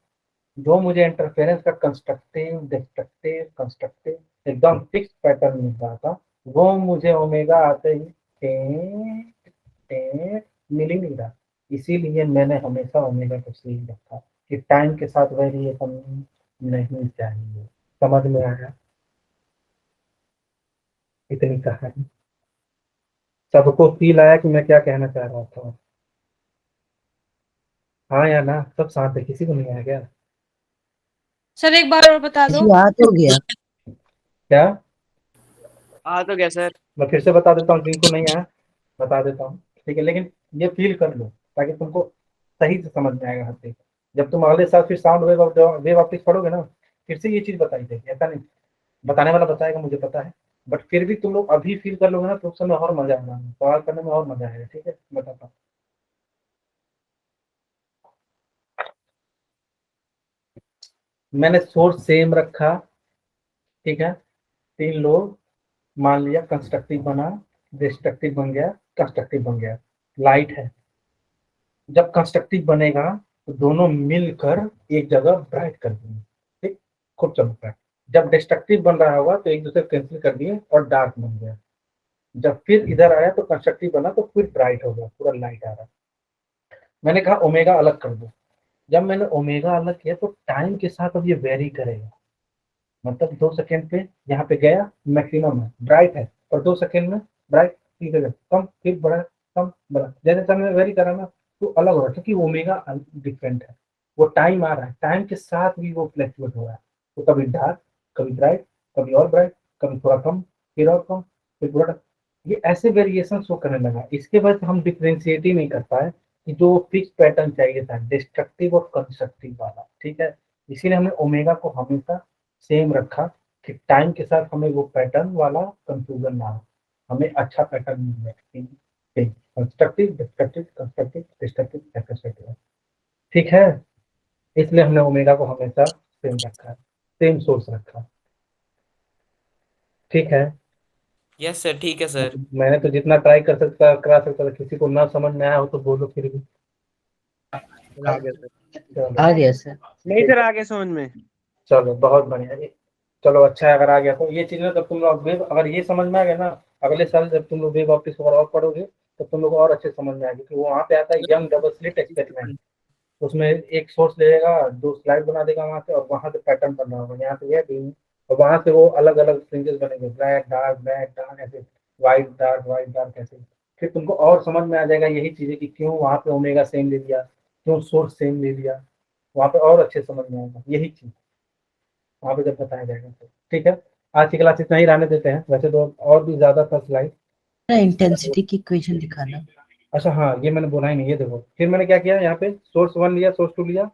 जो मुझे इंटरफेरेंस का कंस्ट्रक्टिव डिस्ट्रक्टिव कंस्ट्रक्टिव एकदम फिक्स पैटर्न मिल रहा था, वो मुझे ओमेगा आते ही मिल ही नहीं रहा। इसीलिए मैंने हमेशा ओमेगा को सही रखा कि टाइम के साथ वेरिएशन नहीं चाहिए। समझ में आया? इतनी कहानी सबको फील आया कि मैं क्या कहना चाह रहा था? हाँ या ना? सब शांत है, किसी को नहीं आया क्या? सर एक बार और बता दो। किसी हाथ हो गया। क्या? आ तो गया सर। मैं फिर से बता देता हूँ, जिनको नहीं आया बता देता हूँ, ठीक है, लेकिन ये फील कर लो ताकि तुमको सही से समझ में आएगा हर चीज। जब तुम अगले साल फिर साउंड वेव ऑप्टिक्स पढ़ोगे ना, फिर से ये चीज बताई जाएगी। ऐसा नहीं बताने वाला बताएगा, मुझे पता है, बट फिर भी तुम लोग अभी फील कर लोगे ना तो उस समय और मजा आना, सवाल करने में और मजा आएगा। ठीक है, बताता हूँ। मैंने सोर्स सेम रखा, ठीक है, 3 लोग, मान लिया कंस्ट्रक्टिव बना, डिस्ट्रक्टिव बन गया, कंस्ट्रक्टिव बन गया। लाइट है, जब कंस्ट्रक्टिव बनेगा तो दोनों मिलकर एक जगह ब्राइट कर देंगे। ठीक, खूब चमक रहा है। जब डिस्ट्रक्टिव बन रहा होगा तो एक दूसरे कैंसिल कर दिए और डार्क बन गया। जब फिर इधर आया तो कंस्ट्रक्टिव बना तो फिर ब्राइट हो गया, पूरा लाइट आ रहा है। मैंने कहा ओमेगा अलग कर दो। जब मैंने ओमेगा अलग किया तो टाइम के साथ अब ये वेरी करेगा, मतलब 2 सेकेंड पे यहाँ पे गया मैक्सिमम है, ब्राइट है, और 2 सेकेंड में ब्राइट, ठीक है, कम, फिर बड़ा, कम बड़ा, जैसे समय वेरी करा ना तो अलग हो रहा है, क्योंकि ओमेगा डिफरेंट है। वो टाइम आ रहा है, टाइम के साथ भी वो फ्लक्चुएट हो रहा है, तो कभी डार्क, कभी ब्राइट, कभी और ब्राइट, कभी थोड़ा कम, फिर और कम, फिर पूरा। ये ऐसे वेरिएशन शो करने लगा। इसके वजह से हम डिफ्रेंशिएट ही नहीं कर पाए कि जो फिक्स पैटर्न चाहिए था डिस्ट्रक्टिव और कंस्ट्रक्टिव वाला। ठीक है, इसीलिए हमने ओमेगा को हमेशा सेम रखा कि टाइम के साथ हमें वो पैटर्न वाला कंफ्यूजन ना हो, हमें अच्छा पैटर्न मिल जाए, constructive destructive constructive destructive constructive. ठीक है, इसलिए हमने ओमेगा को हमेशा सेम रखा, सेम सोर्स रखा। ठीक है, यस सर, ठीक है सर। मैंने तो जितना ट्राई कर सकता करा सकता था, किसी को ना समझ में आया हो तो बोलो फिर भी। आ गया सर। चलो, आ गया सर। नहीं सर, आगे समझ में। चलो बहुत बढ़िया जी। चलो अच्छा है, अगर आ गया तो ये चीज ना, तब तुम लोग वेव, अगर ये समझ में आ गया ना, अगले साल जब तुम लोग वेव ऑप्टिक्स और पढ़ोगे तो तुम लोग और अच्छे समझ में आएगी कि वो वहाँ पे आता है यंग डबल स्लिट एक्सपेरिमेंट। उसमें एक सोर्स लेगा, 2 स्लाइड बना देगा वहाँ से, और वहाँ से पैटर्न बना होगा, यहाँ पे ये बीम और वहां से वो अलग अलग फ्रिंजेस बनेंगे, ब्लैक डार्क ऐसे, व्हाइट डार्क ऐसे। फिर तुमको और समझ में आ जाएगा यही चीजें कि क्यों वहां पे ओमेगा सेम ले लिया, क्यों सोर्स सेम ले लिया, वहां पे और अच्छे समझ में आएगा यही चीज वहां पे जब बताया जाएगा तो। ठीक है, आज की क्लास इतना ही रहने देते हैं, वैसे तो और भी ज्यादा था स्लाइड। इंटेंसिटी की इक्वेशन दिखाना। अच्छा हाँ, ये मैंने बोला ही नहीं, ये देखो फिर मैंने क्या किया, यहाँ पे सोर्स 1 लिया, सोर्स 2 लिया,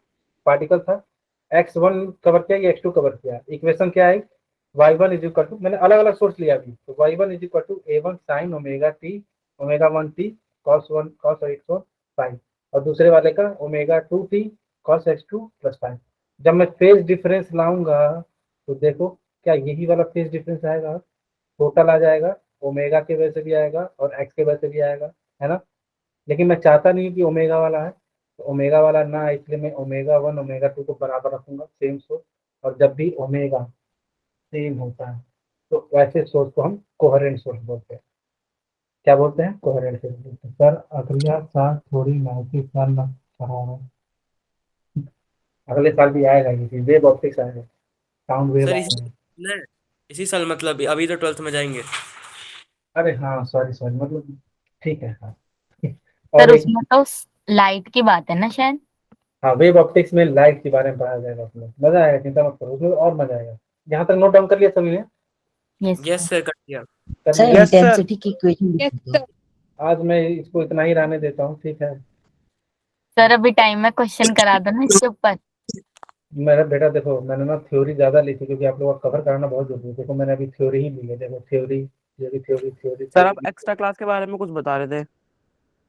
पार्टिकल था, x1 कवर किया, ये x2 कवर किया, इक्वेशन क्या है, y1 इज इक्वल टू, मैंने अलग अलग सोर्स लिया अभी, तो y1 is equal to a1 sine omega t omega 1t cos x1 five, और दूसरे वाले का omega 2t cos x2 plus 5। जब मैं फेज डिफरेंस लाऊंगा तो देखो क्या यही वाला फेज डिफरेंस आएगा, टोटल आ जाएगा, ओमेगा के वजह से भी आएगा और एक्स के वजह से भी आएगा, है ना। लेकिन मैं चाहता नहीं कि ओमेगा वाला है, तो ओमेगा वाला ना है, इसलिए मैं ओमेगा 1 ओमेगा 2 को बराबर रखूंगा सेम सोर्स। और जब भी ओमेगा सेम होता है तो वैसे सोर्स को हम कोहेरेंट सोर्स बोलते हैं। क्या बोलते हैं? कोहेरेंट सोर्स बोलते हैं। सर अगला साल थोड़ी महंगी साल ना रहा है, अगले साल भी आएगा, ये वेव ऑप्टिक्स आएगा, साउंड वेव सर आएगा। इसी साल मतलब अभी तो 12th में जाएंगे। अरे हाँ सॉरी मतलब ठीक है हाँ। सर और एक उसमें तो लाइट की बात है ना शायद। हाँ, वेव ऑप्टिक्स में लाइट के बारे में पढ़ाया जाएगा, उसमें मजा आएगा, चिंता मत करो, उसमें और मजा आएगा। यहाँ तक नोट डाउन कर लिया सभी ने? यस यस सर, कर दिया। कर सर लिया? Yes, sir. इंटेंसिटी की इक्वेशन यस दिखा सर। दो। आज मैं इसको इतना ही रहने देता हूँ, ठीक है। सर अभी टाइम में क्वेश्चन करा दो ना इसके ऊपर। मेरा बेटा देखो, मैंने ना थ्योरी ज्यादा ली थी क्योंकि आप लोगों का कवर कराना बहुत जरूरी है। देखो मैंने अभी थ्योरी ही ली है, देखो थ्योरी, ये भी सर आप थ्योरी। एक्स्ट्रा क्लास के बारे में कुछ बता रहे थे।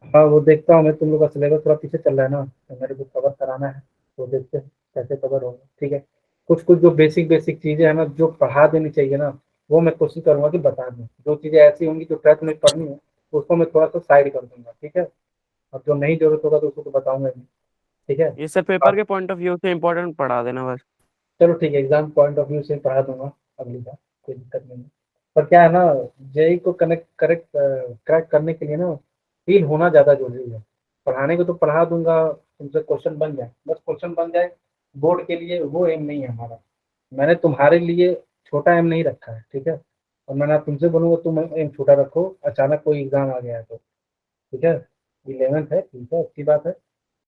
हाँ वो देखता हूँ मैं, तुम लोग का सिलेबस थोड़ा पीछे चल रहा है ना, तो मेरे को कवर कराना है, तो देखते हैं कैसे कवर होगा, ठीक है। कुछ कुछ जो बेसिक चीजें है ना, जो पढ़ा देनी चाहिए ना, वो मैं कोशिश करूंगा कि बता दूं। जो चीजें ऐसी होंगी जो ट्वेल्थ में पढ़नी है, तो उसको मैं थोड़ा सा साइड कर दूंगा, ठीक है। अब जो नहीं जरूरत होगा तो उसको तो बताऊंगा ही नहीं, ठीक है। ये सर पेपर के पॉइंट ऑफ व्यू से इम्पोर्टेंट पढ़ा देना बस। चलो ठीक है, एग्जाम पॉइंट ऑफ व्यू से पढ़ा दूंगा अगली बार, कोई दिक्कत नहीं है। पर क्या है ना, जेई को क्रैक करने के लिए ना फील होना ज़्यादा जरूरी है। पढ़ाने को तो पढ़ा दूंगा, तुमसे क्वेश्चन बन जाए, बस क्वेश्चन बन जाए बोर्ड के लिए, वो एम नहीं है हमारा। मैंने तुम्हारे लिए छोटा एम नहीं रखा है, ठीक है। और मैंने आप तुमसे बोलूँगा तुम एम छोटा रखो, अचानक कोई एग्जाम आ गया है तो, ठीक है। 11th है, ठीक है, अच्छी बात है।